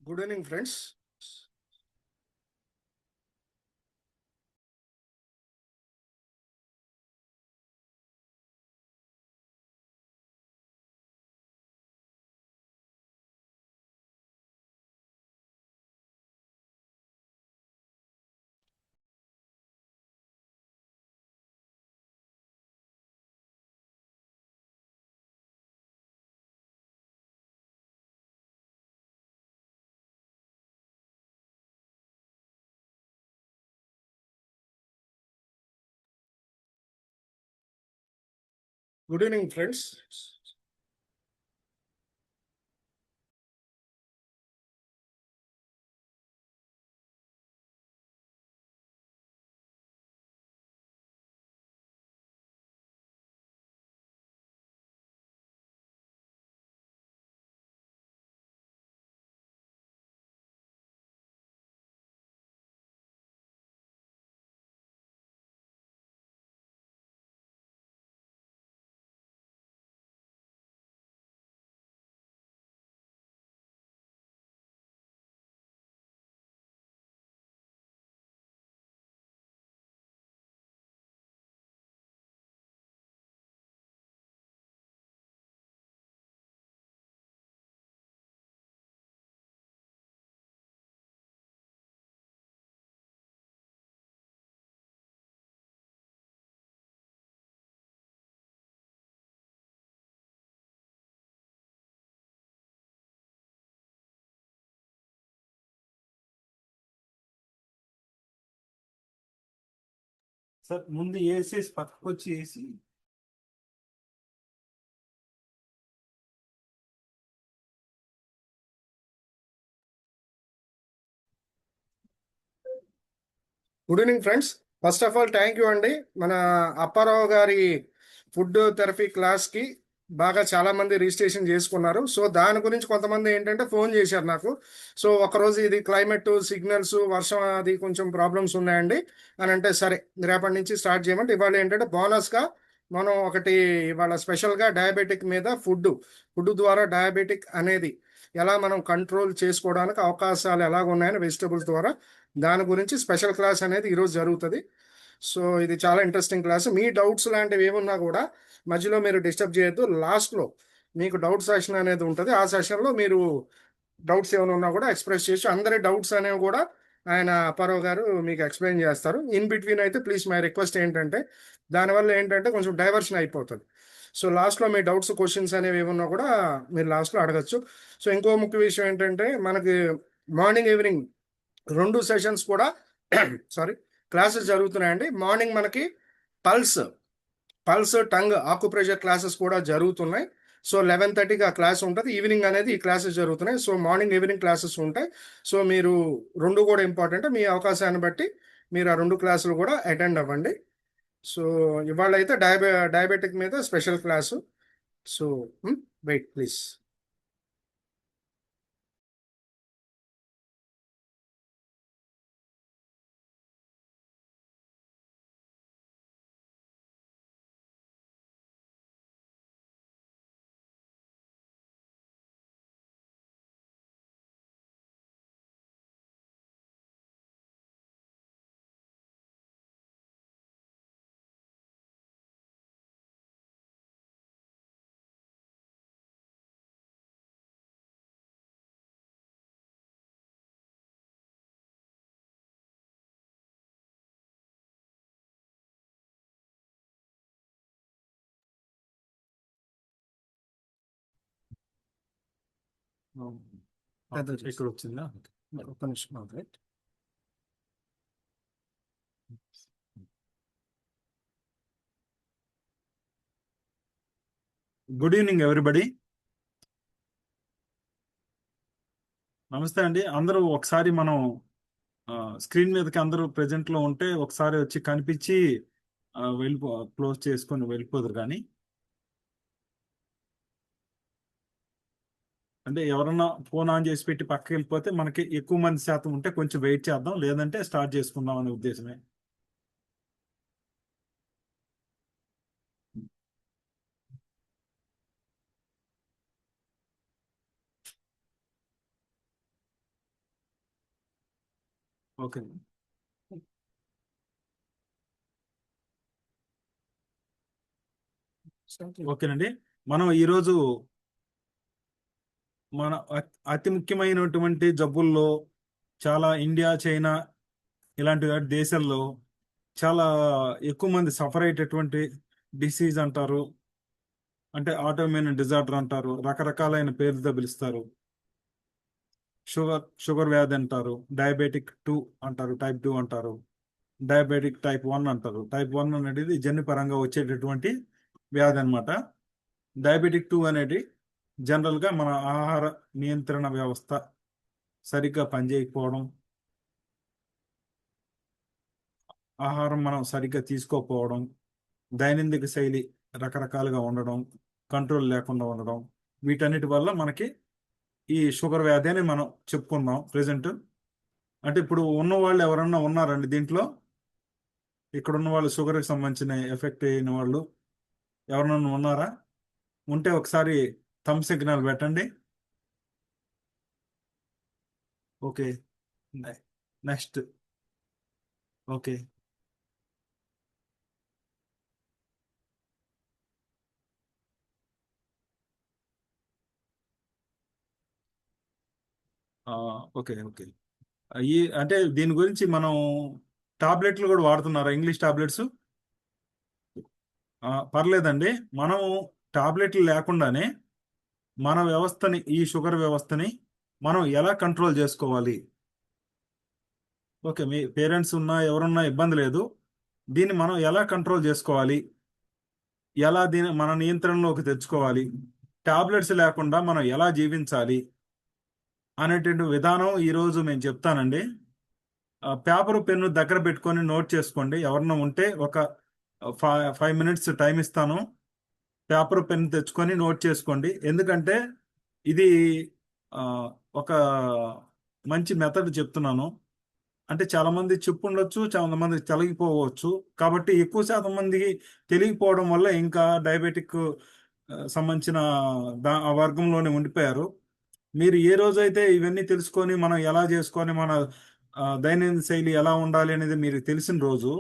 Good evening, friends. Good evening, friends. Sir ముందు ఏసేసి పక్కకు వచ్చి వేసి good evening friends. First of all thank you అండి. మన అప్పారావు గారి ఫుడ్ థెరపీ క్లాస్కి బాగా చాలా మంది రిజిస్ట్రేషన్ చేసుకున్నారు. సో దాని గురించి కొంతమంది ఏంటంటే ఫోన్ చేశారు నాకు. సో ఒకరోజు ఇది క్లైమేట్ సిగ్నల్స్ వర్షం అది కొంచెం ప్రాబ్లమ్స్ ఉన్నాయండి అని అంటే, సరే రేపటి నుంచి స్టార్ట్ చేయమంటే ఇవాళ ఏంటంటే బోనస్గా మనం ఒకటి ఇవాళ స్పెషల్గా డయాబెటిక్ మీద ఫుడ్ ద్వారా డయాబెటిక్ అనేది ఎలా మనం కంట్రోల్ చేసుకోవడానికి అవకాశాలు ఎలాగ ఉన్నాయని వెజిటబుల్స్ ద్వారా దాని గురించి స్పెషల్ క్లాస్ అనేది ఈరోజు జరుగుతుంది. సో ఇది చాలా ఇంట్రెస్టింగ్ క్లాస్. మీ డౌట్స్ లాంటివి ఏమున్నా కూడా మధ్యలో మీరు డిస్టర్బ్ చేయొద్దు. లాస్ట్లో మీకు డౌట్ సెషన్ అనేది ఉంటుంది. ఆ సెషన్లో మీరు డౌట్స్ ఏమైనా ఉన్నా కూడా ఎక్స్ప్రెస్ చేయొచ్చు. అందరి డౌట్స్ అనేవి కూడా ఆయన అప్పారావు గారు మీకు ఎక్స్ప్లెయిన్ చేస్తారు. ఇన్ బిట్వీన్ అయితే ప్లీజ్ మై రిక్వెస్ట్ ఏంటంటే, దానివల్ల ఏంటంటే కొంచెం డైవర్షన్ అయిపోతుంది. సో లాస్ట్లో మీ డౌట్స్ క్వశ్చన్స్ అనేవి ఏమన్నా కూడా మీరు లాస్ట్లో అడగచ్చు. సో ఇంకో ముఖ్య విషయం ఏంటంటే, మనకి మార్నింగ్ ఈవినింగ్ రెండు సెషన్స్ కూడా సారీ క్లాసెస్ జరుగుతున్నాయండి. మార్నింగ్ మనకి pulse pulse tongue acupressure classes కూడా జరుగుతున్నాయి. సో 11:30కి ఆ క్లాస్ ఉంటుంది. ఈవినింగ్ అనేది ఈ క్లాసెస్ జరుగుతున్నాయి. సో మార్నింగ్ ఈవినింగ్ క్లాసెస్ ఉంటాయి. సో మీరు రెండు కూడా ఇంపార్టెంట్. మీ అవకాశాన్ని బట్టి మీరు ఆ రెండు క్లాసులు కూడా అటెండ్ అవ్వండి. సో ఇవాళ అయితే డయాబెటిక్ మీద special class. So wait please. ఇక్కడ వచ్చిందా? ఒక్క నిమిషం. రైట్. Good evening everybody. నమస్తే అండి. అందరూ ఒకసారి మనం స్క్రీన్ మీదకి అందరూ ప్రెజెంట్ లో ఉంటే ఒకసారి వచ్చి కనిపించి క్లోజ్ చేసుకొని వెళ్ళిపోదురు. కానీ అంటే ఎవరన్నా ఫోన్ ఆన్ చేసి పెట్టి పక్కకి వెళ్ళిపోతే మనకి ఎక్కువ మంది శాతం ఉంటే కొంచెం వెయిట్ చేద్దాం, లేదంటే స్టార్ట్ చేసుకుందాం అనే ఉద్దేశమే. ఓకే. ఓకేనండి. మనం ఈరోజు మన అతి ముఖ్యమైనటువంటి జబ్బుల్లో చాలా ఇండియా, చైనా ఇలాంటి వాటి దేశాల్లో చాలా ఎక్కువ మంది సఫర్ అయ్యేటటువంటి డిసీజ్ అంటారు. అంటే ఆటోఇమ్యూన్ డిజార్డర్ అంటారు. రకరకాలైన పేర్లతో పిలుస్తారు. షుగర్ వ్యాధి అంటారు. డయాబెటిక్ 2 అంటారు. టైప్ 2 అంటారు. డయాబెటిక్ టైప్ 1 అంటారు. టైప్ 1 అనేది జన్యుపరంగా వచ్చేటటువంటి వ్యాధి అన్నమాట. డయాబెటిక్ 2 అనేది జనరల్గా మన ఆహార నియంత్రణ వ్యవస్థ సరిగ్గా పనిచేయకపోవడం, ఆహారం మనం సరిగ్గా తీసుకోకపోవడం, దైనందిక శైలి రకరకాలుగా ఉండడం, కంట్రోల్ లేకుండా ఉండడం, వీటన్నిటి వల్ల మనకి ఈ షుగర్ వ్యాధి అని మనం చెప్పుకున్నాం ప్రెసెంట్. అంటే ఇప్పుడు ఉన్న వాళ్ళు ఎవరన్నా ఉన్నారండి దీంట్లో? ఇక్కడ ఉన్న వాళ్ళు షుగర్కి సంబంధించిన ఎఫెక్ట్ అయిన వాళ్ళు ఎవరన్నా ఉన్నారా? ఉంటే ఒకసారి థమ్ సిగ్నల్ పెట్టండి. ఓకే. నెక్స్ట్. ఓకే. ఆ, ఓకే. ఓకే. ఈ అంటే దీని గురించి మనం టాబ్లెట్లు కూడా వాడుతున్నారా? English tablets? పర్లేదండి. మనం టాబ్లెట్లు లేకుండానే మన వ్యవస్థని, ఈ షుగర్ వ్యవస్థని మనం ఎలా కంట్రోల్ చేసుకోవాలి? ఓకే. మీ పేరెంట్స్ ఉన్నా ఎవరున్నా ఇబ్బంది లేదు. దీన్ని మనం ఎలా కంట్రోల్ చేసుకోవాలి? ఎలా దీన్ని మన నియంత్రణలోకి తెచ్చుకోవాలి? టాబ్లెట్స్ లేకుండా మనం ఎలా జీవించాలి అనేటువంటి విధానం ఈరోజు నేను చెప్తానండి. పేపరు పెన్ను దగ్గర పెట్టుకొని నోట్ చేసుకోండి. ఎవరన్నా ఉంటే ఒక 5 మినిట్స్ టైం ఇస్తాను. పేపర్ పెన్ తెచ్చుకొని నోట్ చేసుకోండి. ఎందుకంటే ఇది ఆ, ఒక మంచి మెథడ్ చెప్తున్నాను. అంటే చాలా మంది చెప్పుండొచ్చు, చాలా మంది తెలియకపోవచ్చు. కాబట్టి ఎక్కువ శాతం మందికి తెలియకపోవడం వల్ల ఇంకా డయాబెటిక్ సంబంధించిన ఆ వర్గంలోనే ఉండిపోయారు. మీరు ఏ రోజైతే ఇవన్నీ తెలుసుకొని మనం ఎలా చేసుకొని మన దైనందిన శైలి ఎలా ఉండాలి అనేది మీరు తెలిసిన రోజు,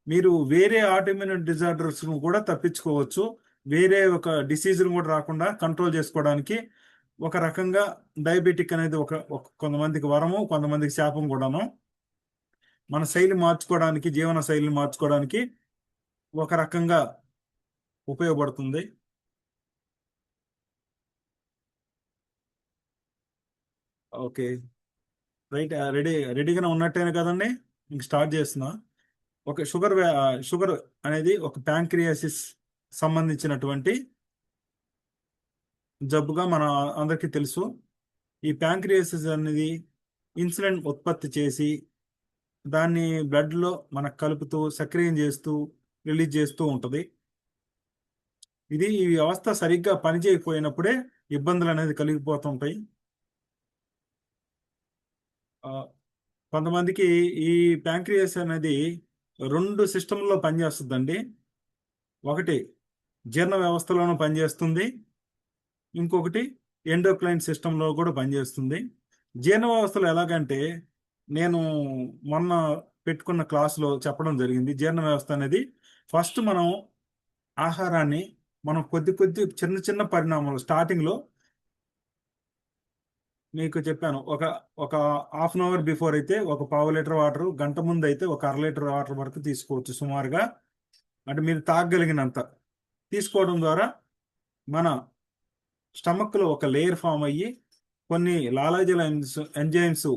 మీరు వేరే ఆటోఇమ్యూన్ డిజార్డర్స్ కూడా తప్పించుకోవచ్చు. వేరే ఒక డిసీజ్ కూడా రాకుండా కంట్రోల్ చేసుకోవడానికి ఒక రకంగా డయాబెటిక్ అనేది కొంతమందికి వరము, కొంతమందికి శాపం కూడాను. మన శైలి మార్చుకోవడానికి, జీవన శైలిని మార్చుకోవడానికి ఒక రకంగా ఉపయోగపడుతుంది. ఓకే. రైట్. రెడీగానే ఉన్నట్టేనే కదండి? ఇంక స్టార్ట్ చేస్తున్నా. ఓకే. షుగర్ అనేది ఒక ప్యాంక్రియాసిస్ సంబంధించినటువంటి జబ్బుగా మన అందరికీ తెలుసు. ఈ ప్యాంక్రియాసిస్ అనేది ఇన్సులిన్ ఉత్పత్తి చేసి దాన్ని బ్లడ్లో మనకు కలుపుతూ సక్రియం చేస్తూ రిలీజ్ చేస్తూ ఉంటుంది. ఈ వ్యవస్థ సరిగ్గా పనిచేయకపోయినప్పుడే ఇబ్బందులు అనేది కలిగిపోతుంటాయి. ఆ, కొంతమందికి ఈ ప్యాంక్రియాస్ అనేది 2 సిస్టంలో పనిచేస్తుందండి. ఒకటి జీర్ణ వ్యవస్థలోనూ పనిచేస్తుంది. ఇంకొకటి ఎండోక్రైన్ సిస్టంలో కూడా పనిచేస్తుంది. జీర్ణ వ్యవస్థలో ఎలాగంటే నేను మొన్న పెట్టుకున్న క్లాసులో చెప్పడం జరిగింది. జీర్ణ వ్యవస్థ అనేది ఫస్ట్ మనం ఆహారాన్ని మనం కొద్ది కొద్ది చిన్న చిన్న పరిణామాలు స్టార్టింగ్లో మీకు చెప్పాను. ఒక ఒక హాఫ్ అన్ అవర్ బిఫోర్ అయితే ఒక పావు లీటర్ వాటర్, గంట ముందు అయితే ఒక అర లీటర్ వాటర్ వరకు తీసుకోవచ్చు సుమారుగా. అంటే మీరు తాగగలిగినంత తీసుకోవడం ద్వారా మన స్టమక్లో ఒక లేయర్ ఫామ్ అయ్యి కొన్ని లాలాజల ఎంజైమ్స్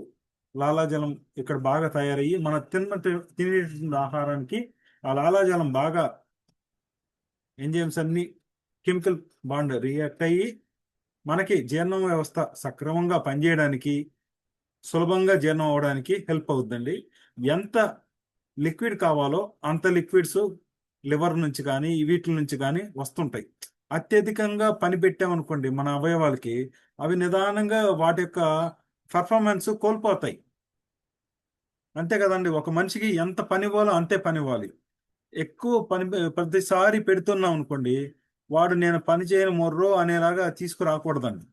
లాలాజలం ఇక్కడ బాగా తయారయ్యి మన తినే ఆహారానికి ఆ లాలాజలం బాగా ఎంజైమ్స్ అన్ని కెమికల్ బాండ్ రియాక్ట్ అయ్యి మనకి జీర్ణ వ్యవస్థ సక్రమంగా పనిచేయడానికి, సులభంగా జీర్ణం అవడానికి హెల్ప్ అవుతుందండి. ఎంత లిక్విడ్ కావాలో అంత లిక్విడ్స్ లివర్ నుంచి కానీ వీటి నుంచి కానీ వస్తుంటాయి. అత్యధికంగా పని పెట్టామనుకోండి మన అవయవాలకి, అవి నిదానంగా వాటి యొక్క పర్ఫార్మెన్స్ కోల్పోతాయి. అంతే కదండి. ఒక మనిషికి ఎంత పని ఇవ్వాలో అంతే పని ఇవ్వాలి. ఎక్కువ పని ప్రతిసారి పెడుతున్నాం అనుకోండి, వాడు నేను పని చేయను మొర్రో అనేలాగా తీసుకురాకూడదండి.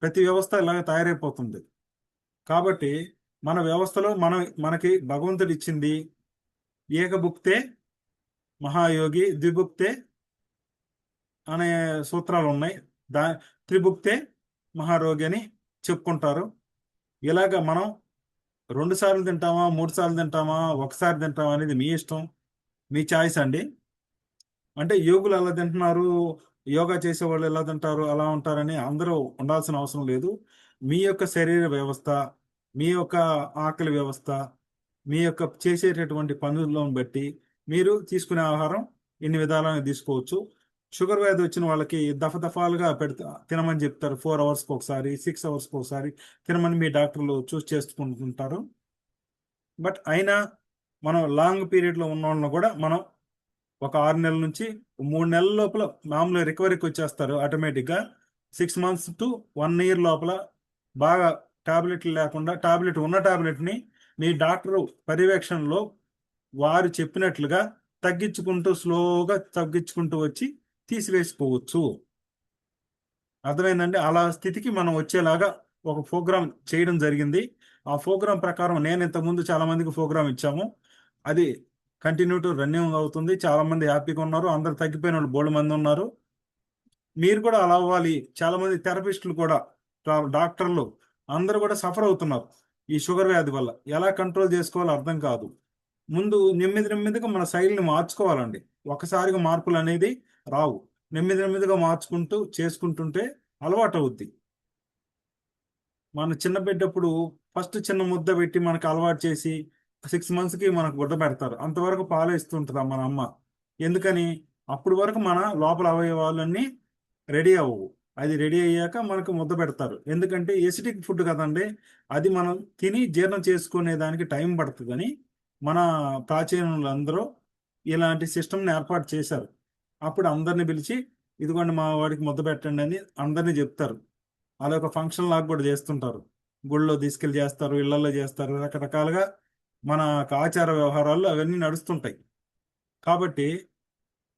ప్రతి వ్యవస్థ ఇలాగ తయారైపోతుంది. కాబట్టి మన వ్యవస్థలో మనకి భగవంతుడు ఇచ్చింది ఏకభుక్తే మహాయోగి, ద్విభుక్తే అనే సూత్రాలు ఉన్నాయి. దా త్రిభుక్తే మహారోగి అని చెప్పుకుంటారు. ఇలాగ మనం 2 సార్లు తింటామా, 3 సార్లు తింటామా, ఒకసారి తింటామా అనేది మీ ఇష్టం, మీ చాయిస్ అండి. అంటే యోగులు ఎలా తింటున్నారు, యోగా చేసేవాళ్ళు ఎలా తింటారు, అలా ఉంటారని అందరూ ఉండాల్సిన అవసరం లేదు. మీ యొక్క శరీర వ్యవస్థ, మీ యొక్క ఆకలి వ్యవస్థ, మీ యొక్క చేసేటటువంటి పనులను బట్టి మీరు తీసుకునే ఆహారం ఇన్ని విధాలుగా తీసుకోవచ్చు. షుగర్ వ్యాధి వచ్చిన వాళ్ళకి దఫాలుగా తినమని చెప్తారు. 4 అవర్స్కి ఒకసారి, 6 అవర్స్కి ఒకసారి తినమని మీ డాక్టర్లు చూస్ చేసుకుంటుంటారు. బట్ అయినా మనం లాంగ్ పీరియడ్లో ఉన్న వాళ్ళని కూడా మనం ఒక 6 నెలల నుంచి 3 నెలల లోపల మామూలు రికవరీకి వచ్చేస్తారు ఆటోమేటిక్గా. 6 మంత్స్ టు 1 ఇయర్ లోపల బాగా టాబ్లెట్లు లేకుండా, టాబ్లెట్ ఉన్న టాబ్లెట్ని మీ డాక్టరు పర్యవేక్షణలో వారు చెప్పినట్లుగా తగ్గించుకుంటూ, స్లోగా తగ్గించుకుంటూ వచ్చి తీసివేసుకోవచ్చు. అర్థమైందండి? అలా స్థితికి మనం వచ్చేలాగా ఒక ప్రోగ్రామ్ చేయడం జరిగింది. ఆ ప్రోగ్రామ్ ప్రకారం నేను ఇంతకుముందు చాలా మందికి ప్రోగ్రామ్ ఇచ్చాము. అది కంటిన్యూ టు రన్నింగ్ అవుతుంది. చాలా మంది హ్యాపీగా ఉన్నారు. అందరు తగ్గిపోయిన వాళ్ళు బోల్డ్ మంది ఉన్నారు. మీరు కూడా అలా అవ్వాలి. చాలా మంది థెరపిస్టులు కూడా, డాక్టర్లు అందరూ కూడా సఫర్ అవుతున్నారు ఈ షుగర్ వ్యాధి వల్ల. ఎలా కంట్రోల్ చేసుకోవాలో అర్థం కాదు. ముందు నెమ్మదిగా మన శైలిని మార్చుకోవాలండి. ఒకసారిగా మార్పులు అనేది రావు. నెమ్మదిగా మార్చుకుంటూ చేసుకుంటుంటే అలవాటు అవుద్ది. మన చిన్న బిడ్డప్పుడు ఫస్ట్ చిన్న ముద్ద పెట్టి మనకు అలవాటు చేసి 6 మంత్స్కి మనకు గుడ్డ పెడతారు. అంతవరకు పాలు ఇస్తుంటుందా మన అమ్మ? ఎందుకని? అప్పుడు వరకు మన లోపల అవయవాలన్నీ రెడీ అవ్వవు. అది రెడీ అయ్యాక మనకు ముద్ద పెడతారు. ఎందుకంటే ఎసిడిక్ ఫుడ్ కదండి. అది మనం తిని జీర్ణం చేసుకునే దానికి టైం పడుతుందని మన ప్రాచీనులందరూ ఇలాంటి సిస్టమ్ని ఏర్పాటు చేశారు. అప్పుడు అందరిని పిలిచి, ఇదిగోండి మా వాడికి ముద్ద పెట్టండి అని అందరినీ చెప్తారు. అలా ఒక ఫంక్షన్ లాగా కూడా చేస్తుంటారు. గుళ్ళో తీసుకెళ్ళి చేస్తారు, ఇళ్లలో చేస్తారు. రకరకాలుగా మన ఆచార వ్యవహారాలు అవన్నీ నడుస్తుంటాయి. కాబట్టి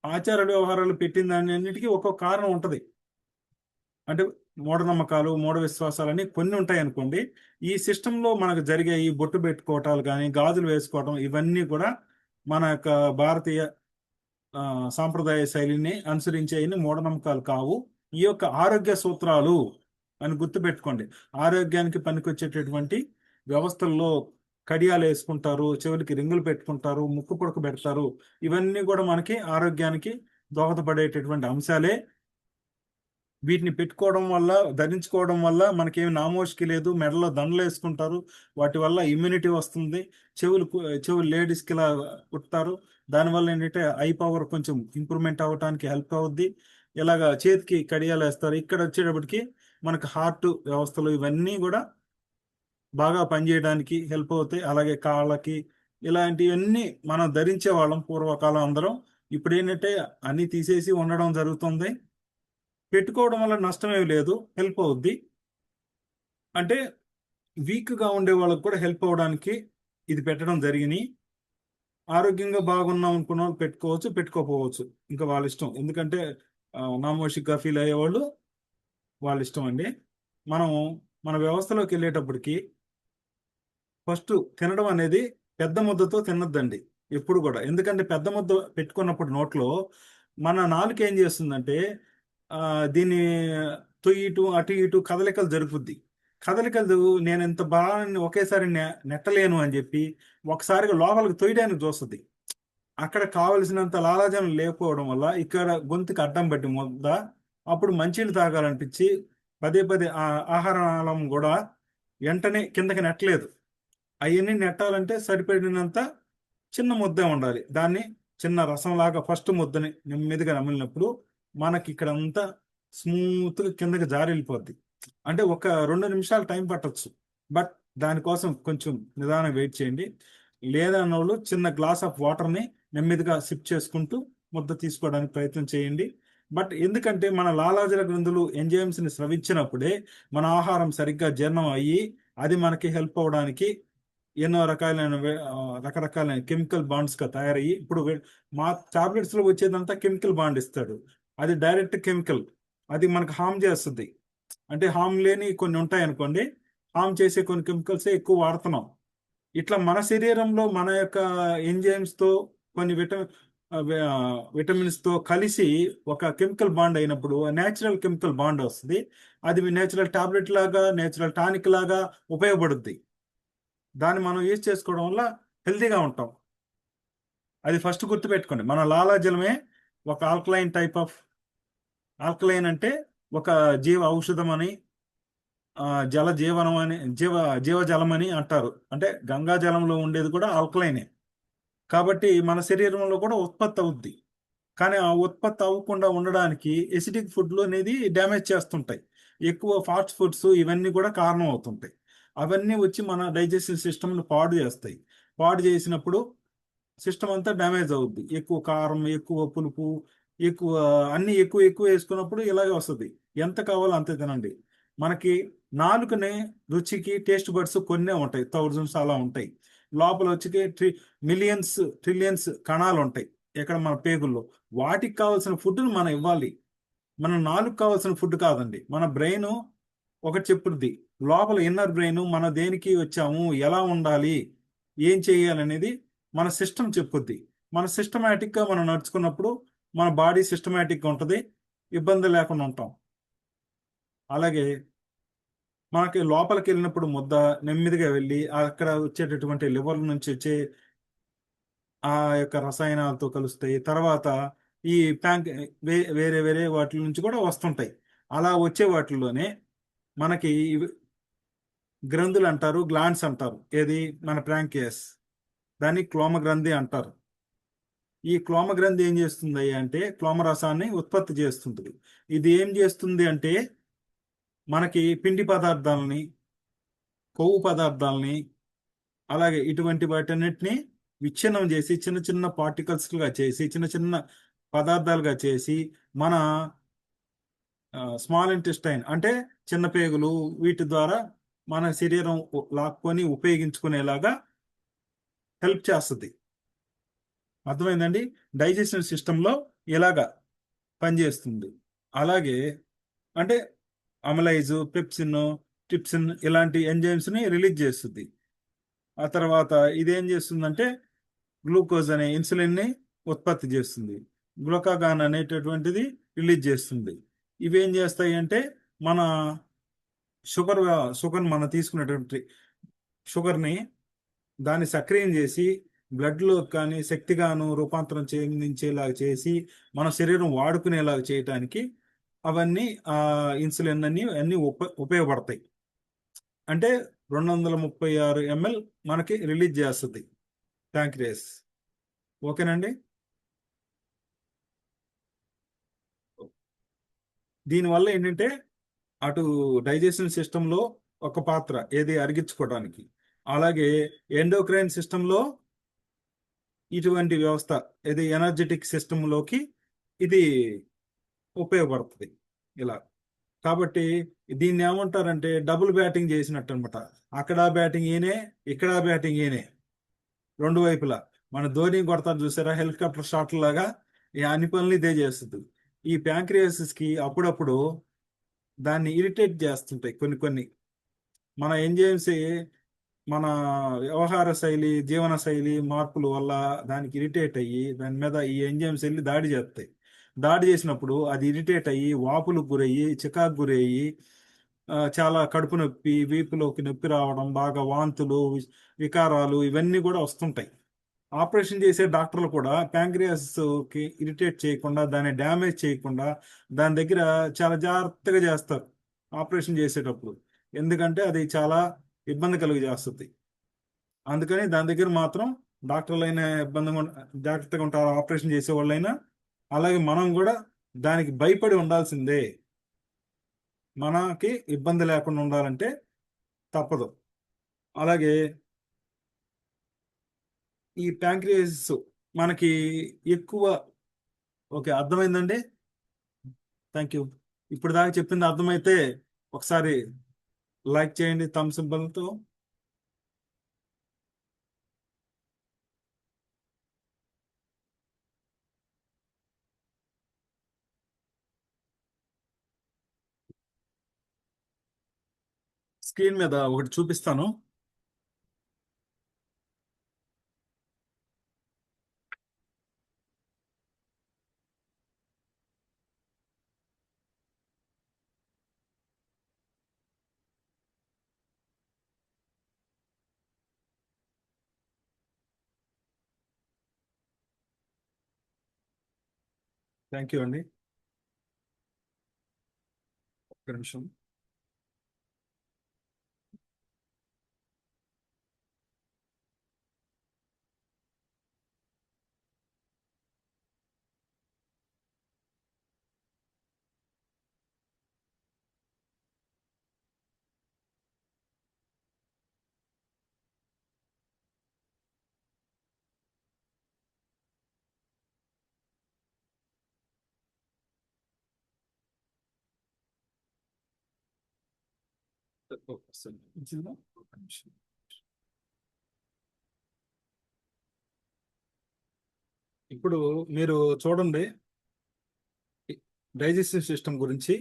ఆచార వ్యవహారాలు పెట్టిన దాని అన్నిటికీ ఒక్కొక్క కారణం ఉంటుంది. అంటే మూఢనమ్మకాలు, మూఢ విశ్వాసాలని కొన్ని ఉంటాయి అనుకోండి. ఈ సిస్టంలో మనకు జరిగే ఈ బొట్టు పెట్టుకోవటాలు కానీ, గాజులు వేసుకోవటం, ఇవన్నీ కూడా మన యొక్క భారతీయ సాంప్రదాయ శైలిని అనుసరించేయని మూఢనమ్మకాలు కావు. ఈ యొక్క ఆరోగ్య సూత్రాలు అని గుర్తుపెట్టుకోండి. ఆరోగ్యానికి పనికొచ్చేటటువంటి వ్యవస్థల్లో కడియాలు వేసుకుంటారు, చెవులకి రింగులు పెట్టుకుంటారు, ముక్కు పుడక పెడతారు. ఇవన్నీ కూడా మనకి ఆరోగ్యానికి దోహదపడేటటువంటి అంశాలే. వీటిని పెట్టుకోవడం వల్ల, ధరించుకోవడం వల్ల మనకేమి నామోషికి లేదు. మెడలో దండలు వేసుకుంటారు, వాటి వల్ల ఇమ్యూనిటీ వస్తుంది. చెవులు లేడీస్కి ఇలా కుడతారు. దానివల్ల ఏంటంటే ఐ పవర్ కొంచెం ఇంప్రూవ్మెంట్ అవ్వడానికి హెల్ప్ అవుద్ది. ఇలాగా చేతికి కడియాలు వేస్తారు. ఇక్కడ వచ్చేటప్పటికి మనకు హార్ట్ వ్యవస్థలు ఇవన్నీ కూడా బాగా పనిచేయడానికి హెల్ప్ అవుతాయి. అలాగే కాళ్ళకి ఇలాంటివన్నీ మనం ధరించే వాళ్ళం పూర్వకాలం అందరం. ఇప్పుడు ఏంటంటే అన్నీ తీసేసి ఉండడం జరుగుతుంది. పెట్టుకోవడం వల్ల నష్టమేమి లేదు, హెల్ప్ అవుద్ది. అంటే వీక్గా ఉండే వాళ్ళకి కూడా హెల్ప్ అవ్వడానికి ఇది పెట్టడం జరిగింది. ఆరోగ్యంగా బాగున్నాం అనుకున్న వాళ్ళు పెట్టుకోవచ్చు, పెట్టుకోకపోవచ్చు, ఇంకా వాళ్ళ ఇష్టం. ఎందుకంటే నామోషిక్గా ఫీల్ అయ్యేవాళ్ళు వాళ్ళ ఇష్టం అండి. మనం మన వ్యవస్థలోకి వెళ్ళేటప్పటికి ఫస్ట్ తినడం అనేది పెద్ద ముద్దతో తినొద్దండి ఎప్పుడు కూడా. ఎందుకంటే పెద్ద ముద్ద పెట్టుకున్నప్పుడు నోట్లో మన నాలుక ఏం చేస్తుందంటే దీన్ని ఇటు అటు ఇటు కదలికలు జరుపుద్ది. కదలికలు నేను ఎంత బాగా ఒకేసారి నెట్టలేను అని చెప్పి ఒకసారిగా లోపలికి తొయ్యడానికి చూస్తుంది. అక్కడ కావలసినంత లాలాజలం లేకపోవడం వల్ల ఇక్కడ గొంతుకి అడ్డం పెట్టి ముద్ద అప్పుడు మంచినీళ్ళు తాగాలనిపించి పదే ఆహారం కూడా వెంటనే కిందకి నెట్టలేదు. అవన్నీ నెట్టాలంటే సరిపడినంత చిన్న ముద్దే ఉండాలి. దాన్ని చిన్న రసంలాగా ఫస్ట్ ముద్దని నెమ్మదిగా నమిలినప్పుడు మనకి ఇక్కడ అంతా స్మూత్గా కిందకి జారి వెళ్ళిపోద్ది. అంటే ఒక 2 నిమిషాలు టైం పట్టొచ్చు. బట్ దానికోసం కొంచెం నిదానం వెయిట్ చేయండి. లేదన్నోళ్ళు చిన్న గ్లాస్ ఆఫ్ వాటర్ని నెమ్మదిగా సిప్ చేసుకుంటూ ముద్ద తీసుకోవడానికి ప్రయత్నం చేయండి. బట్ ఎందుకంటే మన లాలాజల గ్రంథులు ఎంజైమ్స్ని స్రవించినప్పుడే మన ఆహారం సరిగ్గా జీర్ణం అయ్యి అది మనకి హెల్ప్ అవ్వడానికి ఎన్నో రకరకాలైన కెమికల్ బాండ్స్గా తయారయ్యి ఇప్పుడు మా టాబ్లెట్స్లో వచ్చేదంతా కెమికల్ బాండ్ ఇస్తాడు. అది డైరెక్ట్ కెమికల్, అది మనకు హామ్ చేస్తుంది. అంటే హామ్ లేని కొన్ని ఉంటాయి అనుకోండి, హామ్ చేసే కొన్ని కెమికల్సే ఎక్కువ వాడుతున్నాం. ఇట్లా మన శరీరంలో మన యొక్క ఎంజైమ్స్ తో కొన్ని విటమిన్స్ తో కలిసి ఒక కెమికల్ బాండ్ అయినప్పుడు నేచురల్ కెమికల్ బాండ్ వస్తుంది. అది నేచురల్ టాబ్లెట్ లాగా, నేచురల్ టానిక్ లాగా ఉపయోగపడుద్ది. దాన్ని మనం యూజ్ చేసుకోవడం వల్ల హెల్తీగా ఉంటాం. అది ఫస్ట్ గుర్తుపెట్టుకోండి. మన లాలాజలమే ఒక ఆల్కలైన్ టైప్ ఆఫ్, ఆల్కలైన్ అంటే ఒక జీవ ఔషధం అని, జల జీవనం అని, జీవజలం అని అంటారు. అంటే గంగా జలంలో ఉండేది కూడా ఆల్కలైనే. కాబట్టి మన శరీరంలో కూడా ఉత్పత్తి అవుద్ది. కానీ ఆ ఉత్పత్తి అవ్వకుండా ఉండడానికి ఎసిడిక్ ఫుడ్లు అనేది డ్యామేజ్ చేస్తుంటాయి. ఎక్కువ ఫాస్ట్ ఫుడ్స్ ఇవన్నీ కూడా కారణం అవుతుంటాయి. అవన్నీ వచ్చి మన డైజెస్టివ్ సిస్టమ్ని పాడు చేస్తాయి. పాడు చేసినప్పుడు సిస్టమ్ అంతా డ్యామేజ్ అవుద్ది. ఎక్కువ కారం, ఎక్కువ పులుపు, ఎక్కువ అన్ని ఎక్కువ ఎక్కువ వేసుకున్నప్పుడు ఇలాగే వస్తుంది. ఎంత కావాలో అంతే తినండి. మనకి నాలుకనే రుచికి టేస్ట్ బడ్స్ కొన్నే ఉంటాయి, థౌజండ్స్ అలా ఉంటాయి. లోపల వచ్చి మిలియన్స్ ట్రిలియన్స్ కణాలు ఉంటాయి ఎక్కడ మన పేగుల్లో. వాటికి కావాల్సిన ఫుడ్ని మనం ఇవ్వాలి. మన నాలుగు కావాల్సిన ఫుడ్ కాదండి. మన బ్రెయిన్ ఒకటి చెప్పుద్ది. లోపల ఇన్నర్ బ్రెయిన్ మన దేనికి వచ్చాము, ఎలా ఉండాలి, ఏం చేయాలి అనేది మన సిస్టమ్ చెప్పుద్ది. మన సిస్టమేటిక్గా మనం నడుచుకున్నప్పుడు మన బాడీ సిస్టమేటిక్గా ఉంటుంది, ఇబ్బంది లేకుండా ఉంటాం. అలాగే మనకి లోపలికి వెళ్ళినప్పుడు ముద్ద నెమ్మదిగా వెళ్ళి అక్కడ వచ్చేటటువంటి లివర్ నుంచి వచ్చే ఆ యొక్క రసాయనాలతో కలుస్తాయి. తర్వాత ఈ ప్యాంక్ వేరే వేరే వాటి నుంచి కూడా వస్తుంటాయి. అలా వచ్చే వాటిల్లోనే మనకి గ్రంథులు అంటారు, గ్లాండ్స్ అంటారు. ఏది? మన ప్రాంకియస్. దాన్ని క్లోమ గ్రంథి అంటారు. ఈ క్లోమ గ్రంథి ఏం చేస్తుంది అంటే క్లోమ రసాన్ని ఉత్పత్తి చేస్తుంది. ఇది ఏం చేస్తుంది అంటే మనకి పిండి పదార్థాలని, కొవ్వు పదార్థాలని, అలాగే ఇటువంటి వాటన్నిటిని విచ్ఛిన్నం చేసి చిన్న చిన్న పార్టికల్స్గా చేసి, చిన్న చిన్న పదార్థాలుగా చేసి మన స్మాల్ ఇంటెస్టైన్ అంటే చిన్న పేగులు, వీటి ద్వారా మన శరీరం లాక్కొని ఉపయోగించుకునేలాగా హెల్ప్ చేస్తుంది. అర్థమైందండి? డైజెషన్ సిస్టంలో ఇలాగా పనిచేస్తుంది. అలాగే అంటే అమలైజ్, పెప్సిన్, ట్రిప్సిన్ ఇలాంటి ఎంజైమ్స్ని రిలీజ్ చేస్తుంది. ఆ తర్వాత ఇదేం చేస్తుందంటే గ్లూకోజ్ అనే ఇన్సులిన్ని ఉత్పత్తి చేస్తుంది. గ్లూకాగాన్ అనేటటువంటిది రిలీజ్ చేస్తుంది. ఇవేం చేస్తాయి అంటే మన షుగర్ షుగర్ మనం తీసుకున్నటువంటి షుగర్ని దాన్ని సక్రియం చేసి బ్లడ్లో కానీ శక్తిగాను రూపాంతరం చెందించేలాగా చేసి మన శరీరం వాడుకునేలాగా చేయటానికి అవన్నీ ఆ ఇన్సులిన్ అన్ని ఉపయోగపడతాయి. అంటే 236 ml మనకి రిలీజ్ చేస్తుంది ప్యాంక్రియాస్. ఓకేనండి? దీనివల్ల ఏంటంటే అటు డైజెషన్ సిస్టంలో ఒక పాత్ర, ఏది అరిగించుకోవడానికి, అలాగే ఎండోక్రైన్ సిస్టంలో ఇటువంటి వ్యవస్థ, ఏది ఎనర్జెటిక్ సిస్టంలోకి ఇది ఉపయోగపడుతుంది ఇలా. కాబట్టి దీన్ని ఏమంటారంటే డబుల్ బ్యాటింగ్ చేసినట్టు అనమాట. అక్కడ బ్యాటింగ్ ఈయనే, ఇక్కడ బ్యాటింగ్ ఈయనే, రెండు వైపులా. మన ధోని కొడతారు చూసారా హెలికాప్టర్ షాట్ లాగా, ఈ అన్ని పనులు ఇదే చేస్తుంది. ఈ ప్యాంక్రియాసిస్ కి అప్పుడప్పుడు దాన్ని ఇరిటేట్ చేస్తుంటాయి కొన్ని కొన్ని మన ఎంజైమ్స్. మన వ్యవహార శైలి, జీవన శైలి మార్పుల వల్ల దానికి ఇరిటేట్ అయ్యి దాని మీద ఈ ఎంజైమ్స్ వెళ్ళి దాడి చేస్తాయి. దాడి చేసినప్పుడు అది ఇరిటేట్ అయ్యి వాపులకు గురయ్యి, చికాకు గురయ్యి, చాలా కడుపు నొప్పి, వీపులోకి నొప్పి రావడం, బాగా వాంతులు, వికారాలు ఇవన్నీ కూడా వస్తుంటాయి. ఆపరేషన్ చేసే డాక్టర్లు కూడా ప్యాంక్రియాస్కి ఇరిటేట్ చేయకుండా, దాన్ని డ్యామేజ్ చేయకుండా దాని దగ్గర చాలా జాగ్రత్తగా చేస్తారు ఆపరేషన్ చేసేటప్పుడు. ఎందుకంటే అది చాలా ఇబ్బంది కలుగు చేస్తుంది. అందుకని దాని దగ్గర మాత్రం డాక్టర్లైనా జాగ్రత్తగా ఉంటారు, ఆపరేషన్ చేసే వాళ్ళైనా. అలాగే మనం కూడా దానికి భయపడి ఉండాల్సిందే. మనకి ఇబ్బంది లేకుండా ఉండాలంటే తప్పదు. అలాగే ఈ ప్యాంక్రియాస్ మనకి ఎక్కువ. ఓకే, అర్థమైందండి? Thank you. ఇప్పుడు దాకా చెప్పింది అర్థమైతే ఒకసారి లైక్ చేయండి థమ్ సింబల్తో. స్క్రీన్ మీద ఒకటి చూపిస్తాను. థ్యాంక్ యూ అండి. ఒక్క నిమిషం. ఇచ్చిందా? ఒక్క నిమిషం. ఇప్పుడు మీరు చూడండి, డైజెస్టివ్ సిస్టమ్ గురించి.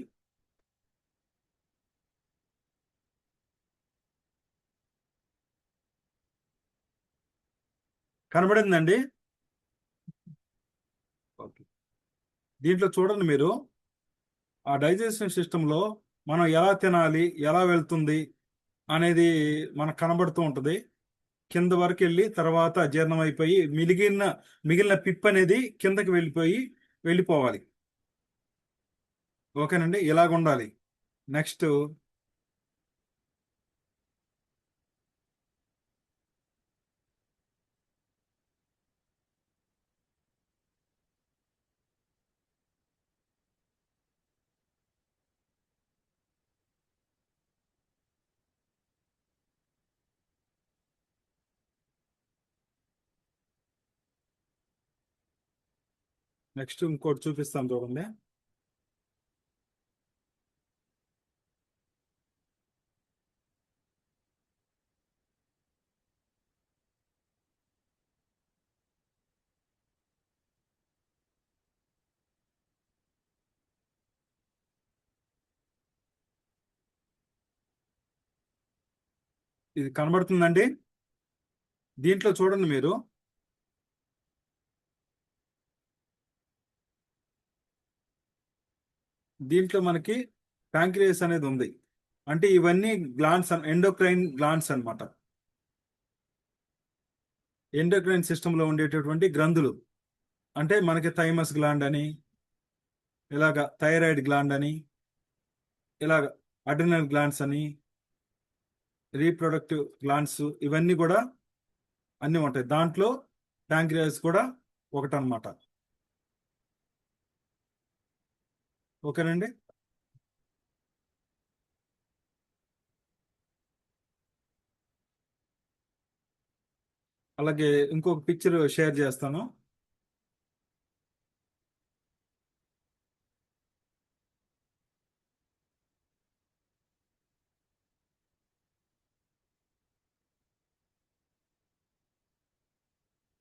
కనబడిందండి? ఓకే. దీంట్లో చూడండి మీరు, ఆ డైజెషన్ సిస్టంలో మనం ఎలా తినాలి, ఎలా వెళ్తుంది అనేది మనకు కనబడుతూ ఉంటుంది. కింద వరకు వెళ్ళి తర్వాత జీర్ణం అయిపోయి మిగిలిన పిప్ అనేది కిందకి వెళ్ళిపోవాలి. ఓకేనండి, ఇలాగ ఉండాలి. నెక్స్ట్ ఇంకోటి చూపిస్తాను చూడండి. ఇది కనబడుతుందండి? దీంట్లో చూడండి మీరు, దీంట్లో మనకి ప్యాంక్రియాస్ అనేది ఉంది. అంటే ఇవన్నీ గ్లాండ్స్, ఎండోక్రైన్ గ్లాండ్స్ అన్నమాట. ఎండోక్రైన్ సిస్టంలో ఉండేటటువంటి గ్రంథులు. అంటే మనకి థైమస్ గ్లాండ్ అని, ఇలాగ థైరాయిడ్ గ్లాండ్ అని, ఇలాగ అడ్రినల్ గ్లాండ్స్ అని, రీప్రొడక్టివ్ గ్లాండ్స్, ఇవన్నీ కూడా అన్నీ ఉంటాయి. దాంట్లో ప్యాంక్రియాస్ కూడా ఒకటనమాట. ఓకేనండి. అలాగే ఇంకొక పిక్చర్ షేర్ చేస్తాను.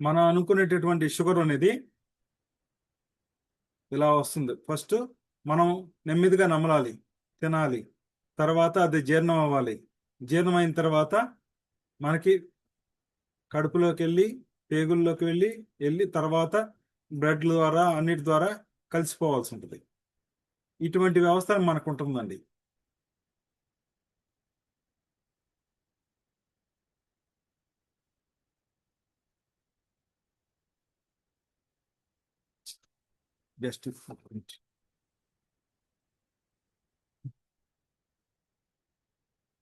మనం అనుకునేటటువంటి షుగర్ అనేది ఇలా వస్తుంది. ఫస్ట్ మనం నెమ్మదిగా నమలాలి, తినాలి. తర్వాత అది జీర్ణం అవ్వాలి. జీర్ణం అయిన తర్వాత మనకి కడుపులోకి వెళ్ళి, పేగుల్లోకి వెళ్ళి తర్వాత బ్లడ్ ద్వారా అన్నిటి ద్వారా కలిసిపోవాల్సి ఉంటుంది. ఇటువంటి వ్యవస్థ మనకు ఉంటుందండి. జస్ట్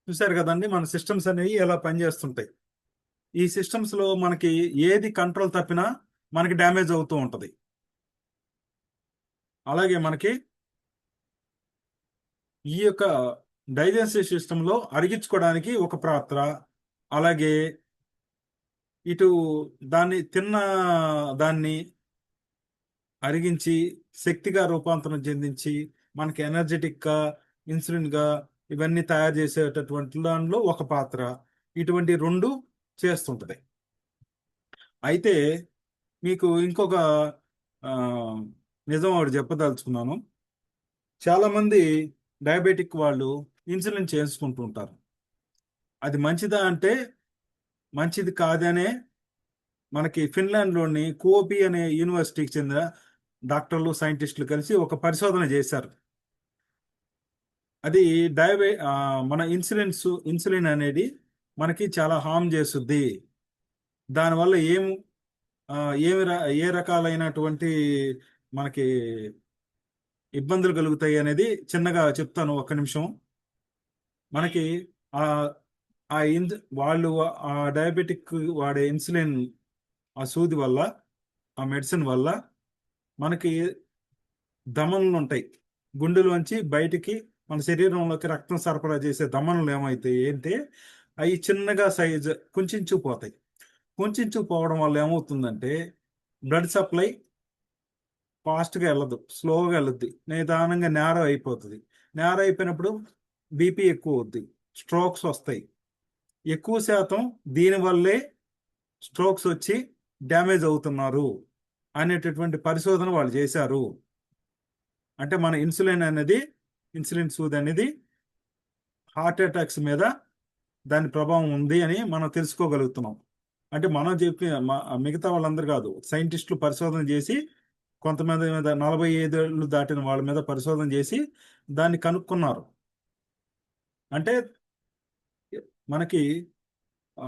చూశారు కదండి మన సిస్టమ్స్ అనేవి ఎలా పనిచేస్తుంటాయి. ఈ సిస్టమ్స్ లో మనకి ఏది కంట్రోల్ తప్పినా మనకి డ్యామేజ్ అవుతూ ఉంటది. అలాగే మనకి ఈ యొక్క డైజెస్టివ్ సిస్టమ్ లో అరిగించుకోవడానికి ఒక పాత్ర, అలాగే ఇటు దాన్ని అరిగించి శక్తిగా రూపాంతరం చెందించి మనకి ఎనర్జెటిక్ గా, ఇన్సులిన్ గా ఇవన్నీ తయారు చేసేటటువంటి దానిలో ఒక పాత్ర. ఇటువంటి రెండు చేస్తుంటది. అయితే మీకు ఇంకొక ఆ, నిజం ఒకటి చెప్పదలుచుకున్నాను. చాలా మంది డయాబెటిక్ వాళ్ళు ఇన్సులిన్ చేసుకుంటూ ఉంటారు. అది మంచిదా అంటే మంచిది కాదనే మనకి ఫిన్లాండ్లోని కోపి అనే యూనివర్సిటీకి చెందిన డాక్టర్లు, సైంటిస్టులు కలిసి ఒక పరిశోధన చేశారు. అది మన ఇన్సులిన్ అనేది మనకి చాలా హామ్ చేస్తుంది. దానివల్ల ఆ, ఏ రకాలైనటువంటి మనకి ఇబ్బందులు కలుగుతాయి అనేది చిన్నగా చెప్తాను, ఒక్క నిమిషం. మనకి ఆ ఆ వాళ్ళు ఆ డయాబెటిక్ వాడే ఇన్సులిన్, ఆ సూది వల్ల, ఆ మెడిసిన్ వల్ల మనకి ధమనులు ఉంటాయి. గుండెలోంచి బయటికి మన శరీరంలోకి రక్తం సరఫరా చేసే ధమనులు ఏమైతాయి అంటే అవి చిన్నగా సైజు కుంచుకుపోతాయి. కుంచుకుపోవడం వల్ల ఏమవుతుందంటే బ్లడ్ సప్లై ఫాస్ట్గా వెళ్ళదు, స్లోగా వెళ్ళద్ది, నిదానంగా నేరో అయిపోతుంది. నేరో అయిపోయినప్పుడు బీపీ ఎక్కువ అవుద్ది, స్ట్రోక్స్ వస్తాయి. ఎక్కువ శాతం దీనివల్లే స్ట్రోక్స్ వచ్చి డ్యామేజ్ అవుతున్నారు అనేటటువంటి పరిశోధన వాళ్ళు చేశారు. అంటే మన ఇన్సులిన్ సూది అనేది హార్ట్ అటాక్స్ మీద దాని ప్రభావం ఉంది అని మనం తెలుసుకోగలుగుతున్నాం. అంటే మనం చెప్పి మిగతా వాళ్ళందరూ కాదు, సైంటిస్టులు పరిశోధన చేసి కొంతమంది మీద 45 ఏళ్ళు దాటిన వాళ్ళ మీద పరిశోధన చేసి దాన్ని కనుక్కున్నారు. అంటే మనకి ఆ,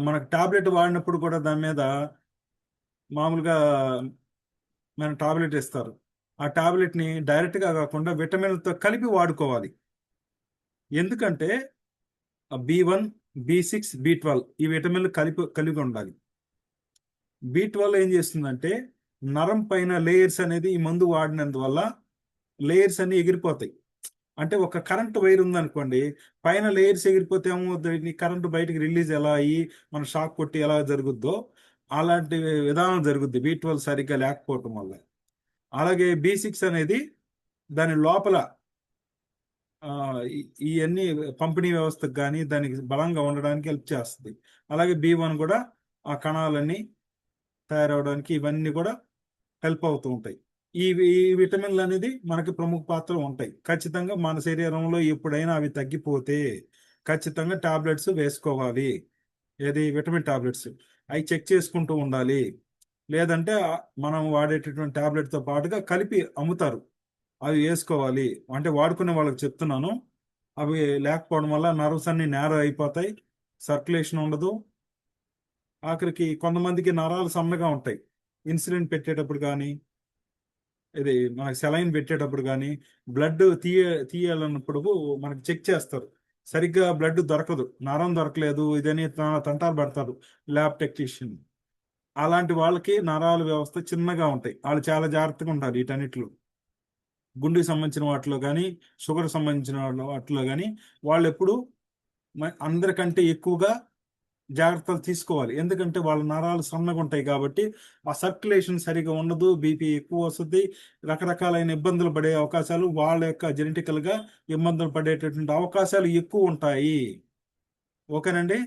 మనకి టాబ్లెట్ వాడినప్పుడు కూడా దాని మీద మామూలుగా మన టాబ్లెట్ ఇస్తారు. ఆ టాబ్లెట్ని డైరెక్ట్గా కాకుండా విటమిన్లతో కలిపి వాడుకోవాలి. ఎందుకంటే B1, B6, B12 ఈ విటమిన్లు కలిపి ఉండాలి. B12 ఏం చేస్తుందంటే నరం పైన లేయర్స్ అనేది ఈ మందు వాడినందువల్ల లేయర్స్ అన్ని ఎగిరిపోతాయి. అంటే ఒక కరెంట్ వైర్ ఉందనుకోండి, పైన లేయర్స్ ఎగిరిపోతే ఏమవుతుంది, కరెంట్ బయటికి రిలీజ్ ఎలా అయ్యి మన షాక్ కొట్టి ఎలా జరుగుద్దో అలాంటి విధానం జరుగుద్ది B12 సరిగ్గా లేకపోవటం వల్ల. అలాగే B6 అనేది దాని లోపల ఆ, ఇవన్నీ పంపిణీ వ్యవస్థకు కానీ దానికి బలంగా ఉండడానికి హెల్ప్ చేస్తుంది. అలాగే B1 కూడా ఆ కణాలన్నీ తయారవడానికి ఇవన్నీ కూడా హెల్ప్ అవుతూ ఉంటాయి. ఈ విటమిన్లు అనేది మనకి ప్రముఖ పాత్ర ఉంటాయి. ఖచ్చితంగా మన శరీరంలో ఎప్పుడైనా అవి తగ్గిపోతే ఖచ్చితంగా టాబ్లెట్స్ వేసుకోవాలి. ఏది విటమిన్ టాబ్లెట్స్ అవి చెక్ చేసుకుంటూ ఉండాలి. లేదంటే మనం వాడేటటువంటి టాబ్లెట్తో పాటుగా కలిపి అమ్ముతారు, అవి వేసుకోవాలి. అంటే వాడుకునే వాళ్ళకి చెప్తున్నాను. అవి లేకపోవడం వల్ల నర్వ్స్ అన్ని నేరో అయిపోతాయి, సర్క్యులేషన్ ఉండదు. ఆఖరికి కొంతమందికి నరాలు సన్నగా ఉంటాయి. ఇన్సులిన్ పెట్టేటప్పుడు కానీ, ఇది మనకి సెలైన్ పెట్టేటప్పుడు కానీ, బ్లడ్ తీయాలన్నప్పుడు మనకి చెక్ చేస్తారు. సరిగ్గా బ్లడ్ దొరకదు, నరం దొరకలేదు ఇదని తంటాలు పడతారు ల్యాబ్ టెక్నీషియన్. అలాంటి వాళ్ళకి నరాల వ్యవస్థ చిన్నగా ఉంటాయి, వాళ్ళు చాలా జాగ్రత్తగా ఉంటారు వీటన్నిటిలో. గుండెకి సంబంధించిన వాటిలో కానీ, షుగర్ సంబంధించిన వాటిలో కానీ వాళ్ళు ఎప్పుడు అందరికంటే ఎక్కువగా జాగ్రత్తలు తీసుకోవాలి. ఎందుకంటే వాళ్ళ నరాలు సన్నగా ఉంటాయి కాబట్టి ఆ సర్క్యులేషన్ సరిగా ఉండదు, బీపీ ఎక్కువ వస్తుంది, రకరకాలైన ఇబ్బందులు పడే అవకాశాలు, వాళ్ళ యొక్క జెనెటికల్గా ఇబ్బందులు పడేటటువంటి అవకాశాలు ఎక్కువ ఉంటాయి. ఓకేనండి.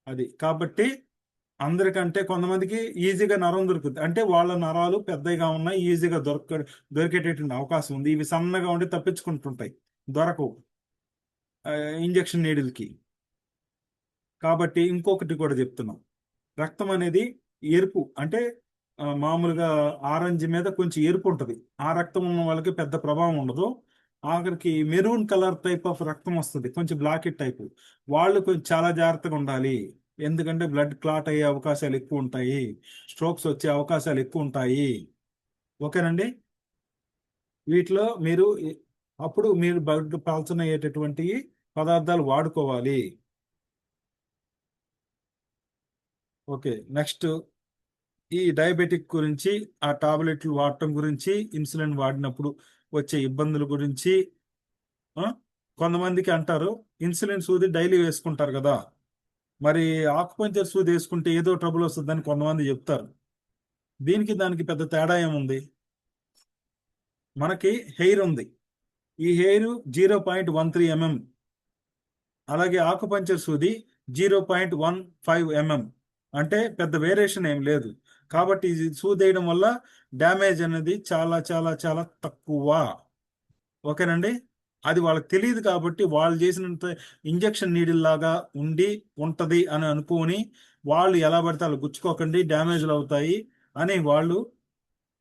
అది కాబట్టి అందరికంటే కొంతమందికి ఈజీగా నరం దొరుకుతుంది, అంటే వాళ్ళ నరాలు పెద్దగా ఉన్నాయి, ఈజీగా దొరికేటటువంటి అవకాశం ఉంది. ఇవి సన్నగా ఉండి తప్పించుకుంటుంటాయి, దొరకవు ఇంజెక్షన్ నీడిల్కి. కాబట్టి ఇంకొకటి కూడా చెప్తున్నాం, రక్తం అనేది ఎరుపు అంటే మామూలుగా ఆరెంజ్ మీద కొంచెం ఎరుపు ఉంటుంది. ఆ రక్తం ఉన్న వాళ్ళకి పెద్ద ప్రభావం ఉండదు. ఆఖరికి మెరూన్ కలర్ టైప్ ఆఫ్ రక్తం వస్తుంది, కొంచెం బ్లాక్ టైప్. వాళ్ళు కొంచెం చాలా జాగ్రత్తగా ఉండాలి. ఎందుకంటే బ్లడ్ క్లాట్ అయ్యే అవకాశాలు ఎక్కువ ఉంటాయి, స్ట్రోక్స్ వచ్చే అవకాశాలు ఎక్కువ ఉంటాయి. ఓకేనండి. వీటిలో అప్పుడు మీరు బ్లడ్ పాల్చనయ్యేటటువంటి పదార్థాలు వాడుకోవాలి. ఓకే, నెక్స్ట్ ఈ డయాబెటిక్ గురించి, ఆ టాబ్లెట్లు వాడటం గురించి, ఇన్సులిన్ వాడినప్పుడు వచ్చే ఇబ్బందుల గురించి. ఆ, కొంతమందికి అంటారు ఇన్సులిన్ సూది డైలీ వేసుకుంటారు కదా, మరి ఆకుపంచర్ సూది వేసుకుంటే ఏదో ట్రబుల్ వస్తుందని కొంతమంది చెప్తారు. దీనికి దానికి పెద్ద తేడా ఏముంది? మనకి హెయిర్ ఉంది, ఈ హెయిర్ 0.13 mm, అలాగే ఆకుపంచర్ సూది 0.15 mm, అంటే పెద్ద వేరియేషన్ ఏం లేదు. కాబట్టి ఇది సూదేయడం వల్ల డ్యామేజ్ అనేది చాలా చాలా చాలా తక్కువ. ఓకేనండి. అది వాళ్ళకి తెలియదు కాబట్టి వాళ్ళు చేసినంత ఇంజెక్షన్ నీడిల్ లాగా ఉంటది అని అనుకోని వాళ్ళు ఎలా పడితే అలా గుచ్చుకోకండి, డ్యామేజ్లు అవుతాయి అని వాళ్ళు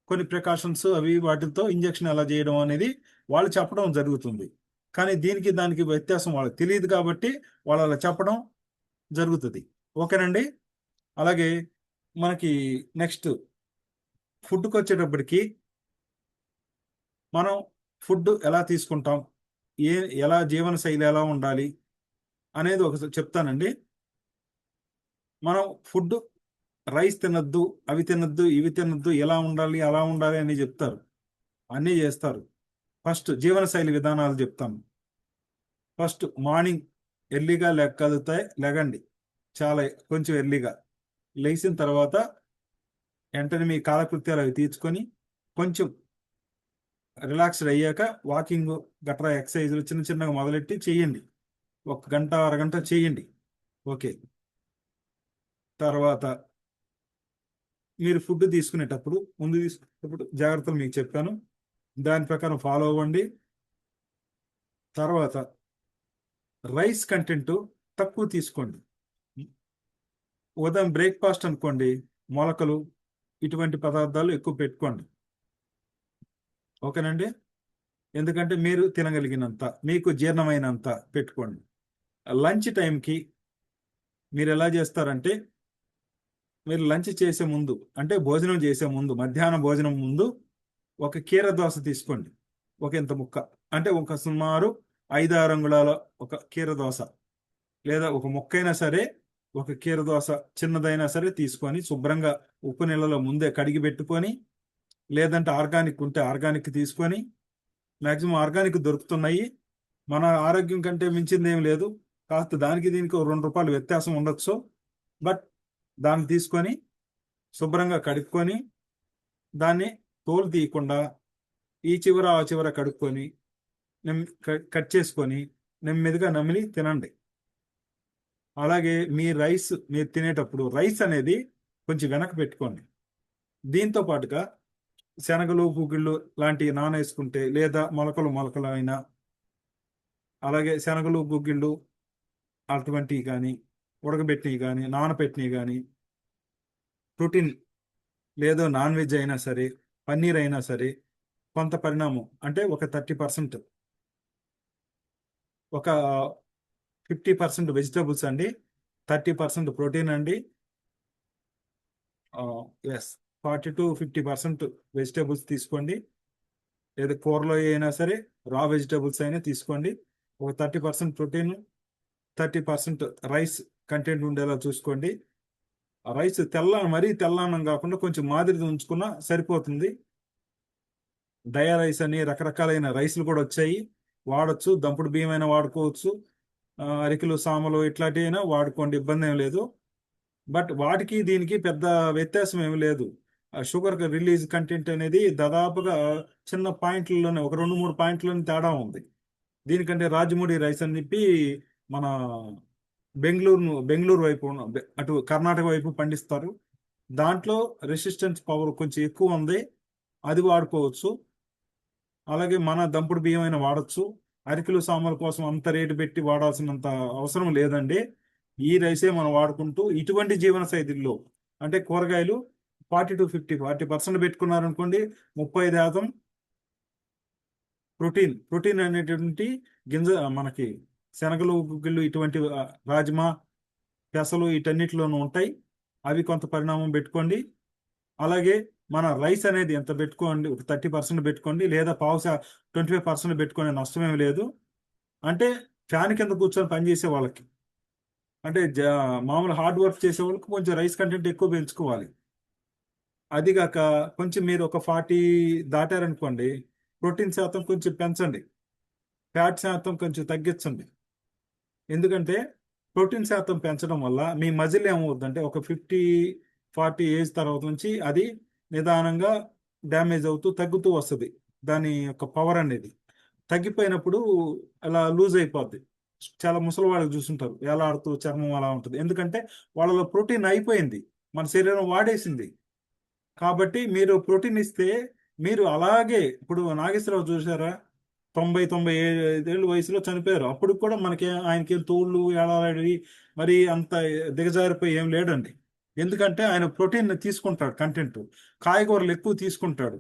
కొన్ని ప్రికాషన్స్ అవి వాటితో ఇంజెక్షన్ ఎలా చేయడం అనేది వాళ్ళు చెప్పడం జరుగుతుంది. కానీ దీనికి దానికి వ్యత్యాసం వాళ్ళకి తెలియదు కాబట్టి వాళ్ళు అలా చెప్పడం జరుగుతుంది. ఓకేనండి. అలాగే మనకి నెక్స్ట్ ఫుడ్కి వచ్చేటప్పటికి మనం ఫుడ్ ఎలా తీసుకుంటాం, ఏ ఎలా జీవన శైలి ఎలా ఉండాలి అనేది ఒకసారి చెప్తానండి. మనం ఫుడ్ రైస్ తినొద్దు, అవి తినొద్దు, ఇవి తినొద్దు, ఎలా ఉండాలి అలా ఉండాలి అని చెప్తారు, అన్నీ చేస్తారు. ఫస్ట్ జీవనశైలి విధానాలు చెప్తాను. ఫస్ట్ మార్నింగ్ ఎర్లీగా లెగండి, చాలా కొంచెం ఎర్లీగా లేచిన తర్వాత వెంటనే మీ కాలకృత్యాలు అవి తీర్చుకొని కొంచెం రిలాక్స్డ్ అయ్యాక వాకింగ్ గట్రా ఎక్సర్సైజులు చిన్న చిన్నగా మొదలెట్టి చేయండి. 1 గంట అరగంట చేయండి. ఓకే. తర్వాత మీరు ఫుడ్ తీసుకునేటప్పుడు ముందు తీసుకునేటప్పుడు జాగ్రత్తలు మీకు చెప్పాను, దాని ప్రకారం ఫాలో అవ్వండి. తర్వాత రైస్ కంటెంట్ తక్కువ తీసుకోండి. ఉదయం బ్రేక్ఫాస్ట్ అనుకోండి, మొలకలు ఇటువంటి పదార్థాలు ఎక్కువ పెట్టుకోండి. ఓకేనండి. ఎందుకంటే మీరు తినగలిగినంత, మీకు జీర్ణమైనంత పెట్టుకోండి. లంచ్ టైంకి మీరు ఎలా చేస్తారంటే, మీరు లంచ్ చేసే ముందు అంటే భోజనం చేసే ముందు, మధ్యాహ్నం భోజనం ముందు ఒక కీర దోస తీసుకోండి. ఒక ఇంత ముక్క, అంటే ఒక సుమారు 5-6 అంగుళాల ఒక కీర దోస, లేదా ఒక ముక్కైనా సరే, ఒక కీర దోస చిన్నదైనా సరే తీసుకొని శుభ్రంగా ఉప్పు నీళ్ళలో ముందే కడిగి పెట్టుకొని, లేదంటే ఆర్గానిక్ ఉంటే ఆర్గానిక్ తీసుకొని, మాక్సిమం ఆర్గానిక్ దొరుకుతున్నాయి. మన ఆరోగ్యం కంటే మించింది ఏం లేదు, కాస్త దానికి దీనికి ఓ ₹2 వ్యత్యాసం ఉండొచ్చు. బట్ దాన్ని తీసుకొని శుభ్రంగా కడుక్కొని, దాన్ని తోలు తీయకుండా ఈ చివర ఆ చివర కడుక్కొని కట్ చేసుకొని నెమ్మదిగా నమిలి తినండి. అలాగే మీరు తినేటప్పుడు రైస్ అనేది కొంచెం వెనక పెట్టుకోండి. దీంతో పాటుగా శనగలు, గుగ్గిళ్ళు లాంటివి నానేసుకుంటే, లేదా మొలకలు అయినా, అలాగే శనగలు, గుగ్గిళ్ళు అటువంటివి కానీ, ఉడకబెట్టినవి కానీ, నానబెట్టినవి కానీ, ప్రోటీన్ లేదో నాన్ వెజ్ అయినా సరే, పన్నీర్ అయినా సరే, కొంత పరిణామం అంటే ఒక 30%, ఒక 50% వెజిటబుల్స్ అండి, 30% ప్రోటీన్ అండి. ఎస్, 40-50% వెజిటబుల్స్ తీసుకోండి. లేదా కూరలో అయినా సరే, రా వెజిటబుల్స్ అయినా తీసుకోండి. ఒక 30% ప్రోటీన్, 30% రైస్ కంటెంట్ ఉండేలా చూసుకోండి. ఆ రైస్ మరీ తెల్లన్నం కాకుండా కొంచెం మాదిరి ఉంచుకున్నా సరిపోతుంది. డయా రైస్ అని రకరకాలైన రైస్లు కూడా వచ్చాయి, వాడచ్చు. దంపుడు బియ్యం అయినా వాడుకోవచ్చు, అరికెలు, సామలు ఇట్లాంటివి అయినా వాడుకోండి, ఇబ్బంది ఏం లేదు. బట్ వాటికి దీనికి పెద్ద వ్యత్యాసం ఏమి లేదు. షుగర్ రిలీజ్ కంటెంట్ అనేది దాదాపుగా చిన్న పాయింట్లలోనే, ఒక 2-3 పాయింట్లోనే తేడా ఉంది. దీనికంటే రాజముడి రైస్ అని చెప్పి మన బెంగళూరు వైపు అటు కర్ణాటక వైపు పండిస్తారు. దాంట్లో రెసిస్టెన్స్ పవర్ కొంచెం ఎక్కువ ఉంది, అది వాడుకోవచ్చు. అలాగే మన దంపుడు బియ్యం అయినా వాడచ్చు. అరికెలు, సాంబార్ కోసం అంత రేటు పెట్టి వాడాల్సినంత అవసరం లేదండి. ఈ రైసే మనం వాడుకుంటూ ఇటువంటి జీవన శైలిలో, అంటే కూరగాయలు 40% పెట్టుకున్నారనుకోండి, 35% ప్రోటీన్ అనేటువంటి గింజ మనకి శనగలు, గుగ్గిళ్ళు ఇటువంటి రాజ్మా, పెసలు వీటన్నిటిలోనూ ఉంటాయి. అవి కొంత పరిణామం పెట్టుకోండి. అలాగే మన రైస్ అనేది ఎంత పెట్టుకోండి, ఒక 30% పెట్టుకోండి, లేదా 25% పెట్టుకునే నష్టమేమి లేదు. అంటే ఫ్యాన్ కింద కూర్చొని పనిచేసే వాళ్ళకి, అంటే మామూలు హార్డ్ వర్క్ చేసే వాళ్ళకి కొంచెం రైస్ కంటెంట్ ఎక్కువ పెంచుకోవాలి. అదిగాక కొంచెం మీరు ఒక 40 దాటారనుకోండి, ప్రోటీన్ శాతం కొంచెం పెంచండి, ఫ్యాట్ శాతం కొంచెం తగ్గించండి. ఎందుకంటే ప్రోటీన్ శాతం పెంచడం వల్ల మీ మజిల్ ఏమవుతుందంటే, ఒక 50-40 ఏజ్ తర్వాత నుంచి అది నిదానంగా డ్యామేజ్ అవుతూ తగ్గుతూ వస్తుంది. దాని యొక్క పవర్ అనేది తగ్గిపోయినప్పుడు అలా లూజ్ అయిపోద్ది. చాలా ముసలి వాళ్ళకి చూసుంటారు, ఎలా ఆడుతూ చర్మం అలా ఉంటుంది. ఎందుకంటే వాళ్ళలో ప్రోటీన్ అయిపోయింది, మన శరీరం వాడేసింది. కాబట్టి మీరు ప్రోటీన్ ఇస్తే, మీరు అలాగే ఇప్పుడు నాగేశ్వరరావు చూసారా, 90-95 వయసులో చనిపోయారు. అప్పుడు కూడా ఆయనకి తోళ్ళు ఏలాడి మరి అంత దిగజారిపోయి ఏం లేడండి. ఎందుకంటే ఆయన ప్రోటీన్ తీసుకుంటాడు, కంటెంట్ కాయగూరలు ఎక్కువ తీసుకుంటాడు.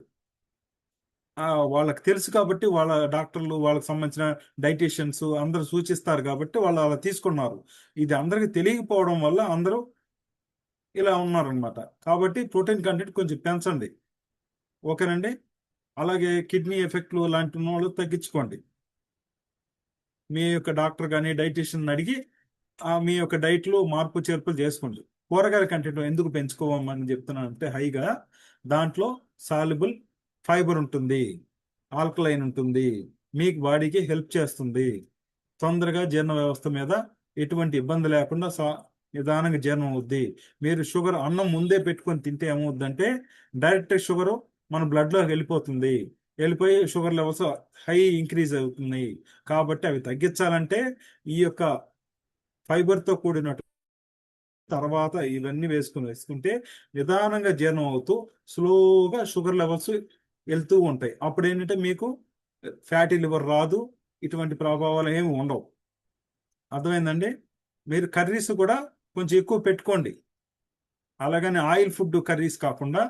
వాళ్ళకి తెలుసు కాబట్టి, వాళ్ళ డాక్టర్లు, వాళ్ళకి సంబంధించిన డైటీషియన్స్ అందరూ సూచిస్తారు కాబట్టి వాళ్ళు అలా తీసుకున్నారు. ఇది అందరికి తెలియకపోవడం వల్ల అందరూ ఇలా ఉన్నారనమాట. కాబట్టి ప్రోటీన్ కంటెంట్ కొంచెం పెంచండి. ఓకేనండి. అలాగే కిడ్నీ ఎఫెక్ట్లు లాంటి వాళ్ళు తగ్గించుకోండి. మీ యొక్క డాక్టర్ కానీ డైటీషియన్ అడిగి మీ యొక్క డైట్లో మార్పు చేర్పులు చేసుకోండి. కూరగాయల కంటెంట్ ఎందుకు పెంచుకోమని చెప్తున్నానంటే హైగా దాంట్లో సాల్యుబుల్ ఫైబర్ ఉంటుంది, ఆల్కలైన్ ఉంటుంది, మీకు బాడీకి హెల్ప్ చేస్తుంది. తొందరగా జీర్ణ వ్యవస్థ మీద ఎటువంటి ఇబ్బంది లేకుండా నిదానంగా జీర్ణం అవుద్ది. మీరు షుగర్ అన్నం ముందే పెట్టుకొని తింటే ఏమవుద్దంటే డైరెక్ట్ షుగర్ మన బ్లడ్లోకి వెళ్ళిపోతుంది. వెళ్ళిపోయి షుగర్ లెవెల్స్ హై ఇంక్రీజ్ అవుతున్నాయి. కాబట్టి అవి తగ్గించాలంటే ఈ యొక్క ఫైబర్తో కూడిన తర్వాత ఇవన్నీ వేసుకుంటే నిదానంగా జీర్ణం అవుతూ స్లోగా షుగర్ లెవెల్స్ వెళ్తూ ఉంటాయి. అప్పుడు ఏంటంటే మీకు ఫ్యాటీ లివర్ రాదు, ఇటువంటి ప్రభావాలు ఏమి ఉండవు. అర్థమైందండి. మీరు కర్రీస్ కూడా కొంచెం ఎక్కువ పెట్టుకోండి. అలాగని ఆయిల్ ఫుడ్ కర్రీస్ కాకుండా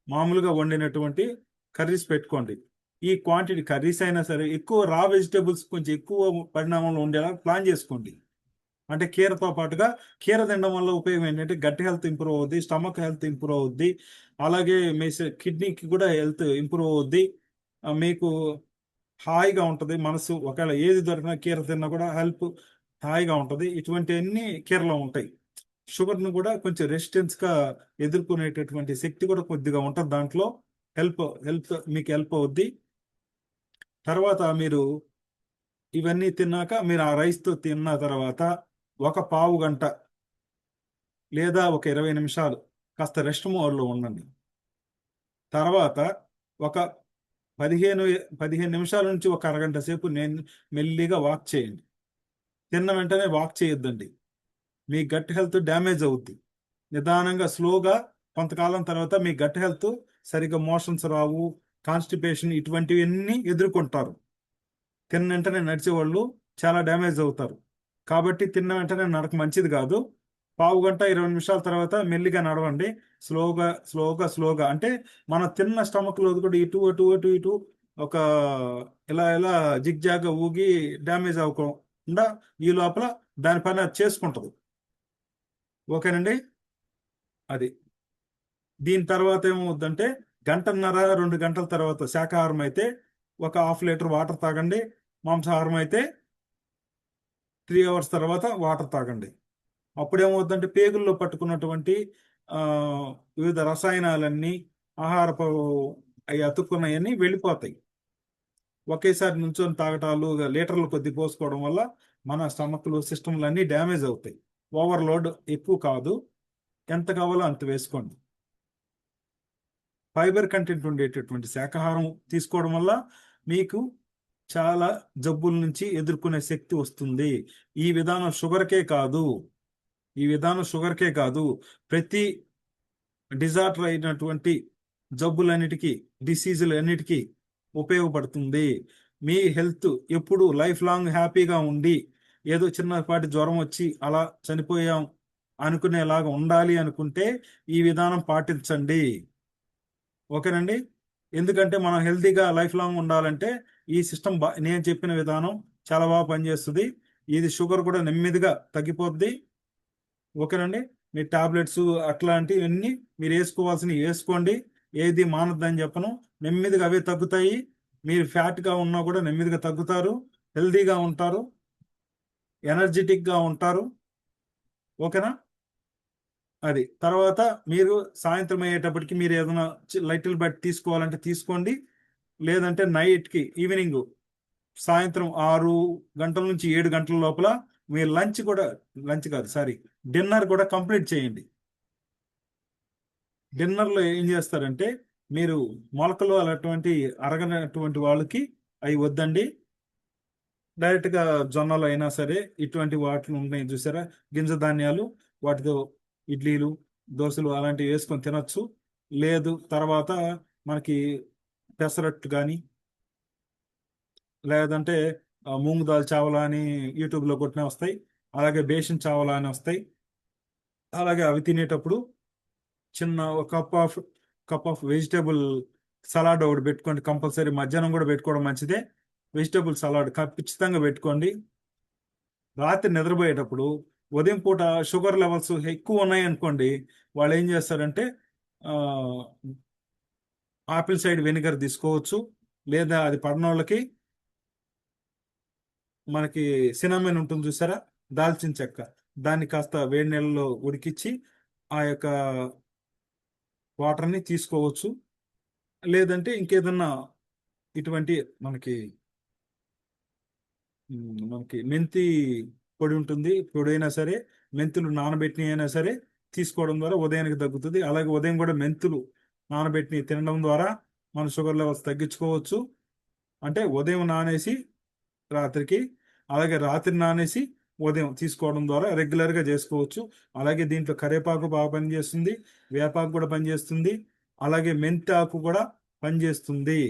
మామూలుగా వండినటువంటి కర్రీస్ పెట్టుకోండి. ఈ క్వాంటిటీ కర్రీస్ అయినా సరే ఎక్కువ రా వెజిటేబుల్స్ కొంచెం ఎక్కువ పరిణామంలో ఉండేలా ప్లాన్ చేసుకోండి. అంటే కీరతో పాటుగా కీర తినడం వల్ల ఉపయోగం ఏంటంటే గట్ హెల్త్ ఇంప్రూవ్ అవుద్ది, స్టమక్ హెల్త్ ఇంప్రూవ్ అవుద్ది, అలాగే మీ కిడ్నీకి కూడా హెల్త్ ఇంప్రూవ్ అవుద్ది. మీకు హాయిగా ఉంటుంది మనసు. ఒకవేళ ఏది దొరికినా కీర తిన్నా కూడా హెల్ప్ హాయిగా ఉంటుంది. ఇటువంటివన్నీ కీరలో ఉంటాయి. షుగర్ను కూడా కొంచెం రెసిస్టెన్స్గా ఎదుర్కొనేటటువంటి శక్తి కూడా కొద్దిగా ఉంటుంది దాంట్లో. హెల్ప్ మీకు హెల్ప్ అవుద్ది. తర్వాత మీరు ఇవన్నీ తిన్నాక మీరు ఆ రైస్తో తిన్న తర్వాత ఒక పావు గంట లేదా ఒక 20 నిమిషాలు కాస్త రెస్ట్ మోడ్లో ఉండండి. తర్వాత ఒక 15 నిమిషాల నుంచి ఒక అరగంట సేపు నేను మెల్లిగా వాక్ చేయండి. తిన్న వెంటనే వాక్ చేయొద్దండి. మీ గట్ హెల్త్ డ్యామేజ్ అవుద్ది. నిదానంగా స్లోగా కొంతకాలం తర్వాత మీ గట్ హెల్త్ సరిగ్గా మోషన్స్ రావు, కాన్స్టిపేషన్ ఇటువంటివన్నీ ఎదుర్కొంటారు. తిన్న వెంటనే నడిచేవాళ్ళు చాలా డ్యామేజ్ అవుతారు. కాబట్టి తిన్న వెంటనే నడక మంచిది కాదు. పావు గంట 20 నిమిషాల తర్వాత మెల్లిగా నడవండి. స్లోగా అంటే మనం తిన్న స్టమక్లో కూడా ఇటు అటు అటు ఇటు ఒక ఇలా జిగ్జాగ్గా ఊగి డ్యామేజ్ అవ్వకుండా ఈ లోపల దాని పని అది చేసుకుంటుంది. ఓకేనండి. అది దీని తర్వాత ఏమవుద్దంటే 1.5-2 గంటల తర్వాత శాకాహారం అయితే ఒక హాఫ్ లీటర్ వాటర్ తాగండి. మాంసాహారం అయితే 3 అవర్స్ తర్వాత వాటర్ తాగండి. అప్పుడేమవుద్దంటే పేగుల్లో పట్టుకున్నటువంటి ఆ, వివిధ రసాయనాలన్నీ ఆహారపు అవి అతుక్కున్నాయన్నీ వెళ్ళిపోతాయి. ఒకేసారి నుంచొని తాగటాలు లీటర్లు కొద్ది పోసుకోవడం వల్ల మన స్టమక్లు సిస్టమ్లు అన్నీ డ్యామేజ్ అవుతాయి. ఓవర్లోడ్ ఎక్కువ కాదు, ఎంత కావాలో అంత వేసుకోండి. ఫైబర్ కంటెంట్ ఉండేటటువంటి శాకాహారం తీసుకోవడం వల్ల మీకు చాలా జబ్బుల నుంచి ఎదుర్కొనే శక్తి వస్తుంది. ఈ విధానం షుగర్కే కాదు, ఈ విధానం షుగర్కే కాదు, ప్రతి డిజార్డర్ అయినటువంటి జబ్బులన్నిటికీ, డిసీజులు అన్నిటికీ ఉపయోగపడుతుంది. మీ హెల్త్ ఎప్పుడు లైఫ్ లాంగ్ హ్యాపీగా ఉండి ఏదో చిన్నపాటి జ్వరం వచ్చి అలా చనిపోయాం అనుకునేలాగా ఉండాలి అనుకుంటే ఈ విధానం పాటించండి. ఓకేనండి. ఎందుకంటే మనం హెల్తీగా లైఫ్ లాంగ్ ఉండాలంటే ఈ సిస్టమ్ నేను చెప్పిన విధానం చాలా బాగా పనిచేస్తుంది. ఇది షుగర్ కూడా నెమ్మదిగా తగ్గిపోద్ది. ఓకేనండి. మీ టాబ్లెట్స్ అట్లాంటివన్నీ మీరు వేసుకోవాల్సినవి వేసుకోండి. ఏది మానద్దని చెప్పను. నెమ్మదిగా అవే తగ్గుతాయి. మీరు ఫ్యాట్గా ఉన్నా కూడా నెమ్మదిగా తగ్గుతారు, హెల్తీగా ఉంటారు, ఎనర్జెటిక్గా ఉంటారు. ఓకేనా. అది తర్వాత మీరు సాయంత్రం అయ్యేటప్పటికి మీరు ఏదైనా లైటిల్ బెడ్ తీసుకోవాలంటే తీసుకోండి. లేదంటే నైట్కి ఈవినింగ్ సాయంత్రం 6 గంటల నుంచి 7 గంటల లోపల మీరు లంచ్ కాదు సారీ డిన్నర్ కూడా కంప్లీట్ చేయండి. డిన్నర్లో ఏం చేస్తారంటే మీరు మొలకలు అలాంటి అరగనటువంటి వాళ్ళకి అవి వద్దండి. డైరెక్ట్గా జొన్నలు అయినా సరే ఇటువంటి వాటిని ఉన్నాయి చూసారా, గింజ ధాన్యాలు, వాటితో ఇడ్లీలు, దోశలు అలాంటివి వేసుకొని తినొచ్చు. లేదు తర్వాత మనకి పెసరట్టు కానీ లేదంటే మూంగ్ దాల్ చావలా అని యూట్యూబ్లో కొట్టిన వస్తాయి. అలాగే బేసన్ చావలా అని వస్తాయి. అలాగే అవి తినేటప్పుడు చిన్న ఒక కప్ ఆఫ్ వెజిటేబుల్ సలాడ్ ఒకటి పెట్టుకోండి. కంపల్సరీ మధ్యాహ్నం కూడా పెట్టుకోవడం మంచిదే. వెజిటేబుల్ సలాడ్ ఖచ్చితంగా పెట్టుకోండి. రాత్రి నిద్రపోయేటప్పుడు ఉదయం పూట షుగర్ లెవెల్స్ ఎక్కువ ఉన్నాయి అనుకోండి, వాళ్ళు ఏం చేస్తారంటే ఆ, ఆపిల్ సైడ్ వెనిగర్ తీసుకోవచ్చు. లేదా అది పడనోళ్ళకి మనకి సినామెన్ ఉంటుంది చూసారా, దాల్చిన చెక్క, దాన్ని కాస్త వేడి నీళ్ళలో ఉడికించి ఆ యొక్క వాటర్ని తీసుకోవచ్చు. లేదంటే ఇంకేదన్నా ఇటువంటి మనకి మనకి మెంతి పొడి ఉంటుంది, పొడి అయినా సరే, మెంతులు నానబెట్టిన అయినా సరే తీసుకోవడం ద్వారా ఉదయానికి తగ్గుతుంది. అలాగే ఉదయం కూడా మెంతులు నానబెట్టి తినడం ద్వారా మన షుగర్ లెవెల్స్ తగ్గించుకోవచ్చు. అంటే ఉదయం నానేసి రాత్రికి, అలాగే రాత్రి నానేసి ఉదయం తీసుకోవడం ద్వారా రెగ్యులర్గా చేసుకోవచ్చు. అలాగే దీంట్లో కరివేపాకు బాగా పనిచేస్తుంది, వేపాకు కూడా పనిచేస్తుంది, అలాగే మెంతి ఆకు కూడా పనిచేస్తుంది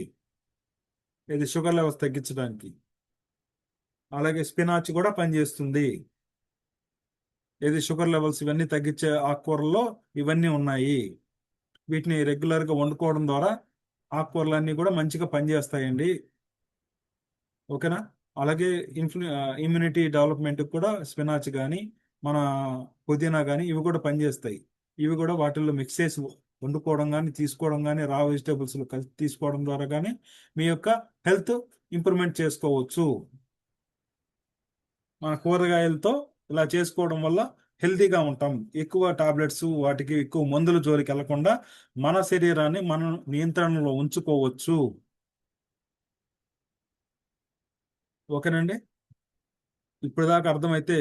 ఇది షుగర్ లెవెల్స్ తగ్గించడానికి. అలాగే స్పినాచ్ కూడా పనిచేస్తుంది. ఇది షుగర్ లెవెల్స్ ఇవన్నీ తగ్గించే ఆకుకూరల్లో ఇవన్నీ ఉన్నాయి. వీటిని రెగ్యులర్గా వండుకోవడం ద్వారా ఆకుకూరలన్నీ కూడా మంచిగా పనిచేస్తాయండి. ఓకేనా? అలాగే ఇమ్యూనిటీ డెవలప్మెంట్ కూడా స్పినాచ్ కానీ మన పుదీనా కానీ ఇవి కూడా పనిచేస్తాయి. ఇవి కూడా వాటిల్లో మిక్స్ చేసి వండుకోవడం కానీ తీసుకోవడం కానీ రా వెజిటేబుల్స్ కలిసి తీసుకోవడం ద్వారా కానీ మీ యొక్క హెల్త్ ఇంప్రూవ్మెంట్ చేసుకోవచ్చు. మన కూరగాయలతో ఇలా చేసుకోవడం వల్ల హెల్తీగా ఉంటాం. ఎక్కువ టాబ్లెట్స్ వాటికి ఎక్కువ మందుల జోలికి వెళ్లకుండా మన శరీరాన్ని మనం నియంత్రణలో ఉంచుకోవచ్చు. ఓకేనండి? ఇప్పుడు దాకా అర్థమైతే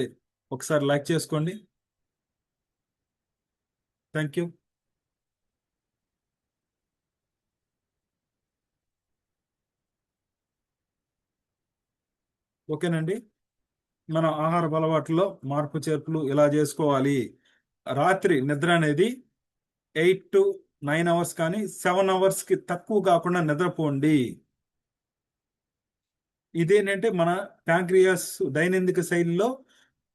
ఒకసారి లైక్ చేసుకోండి. Thank you. ఓకేనండి. మన ఆహార అలవాట్లలో మార్పు చేర్పులు ఇలా చేసుకోవాలి. రాత్రి నిద్ర అనేది 8 to 9 అవర్స్ కానీ 7 అవర్స్కి తక్కువ కాకుండా నిద్రపోండి. ఇదేంటంటే మన ప్యాంక్రియాస్ దైనందిక శైలిలో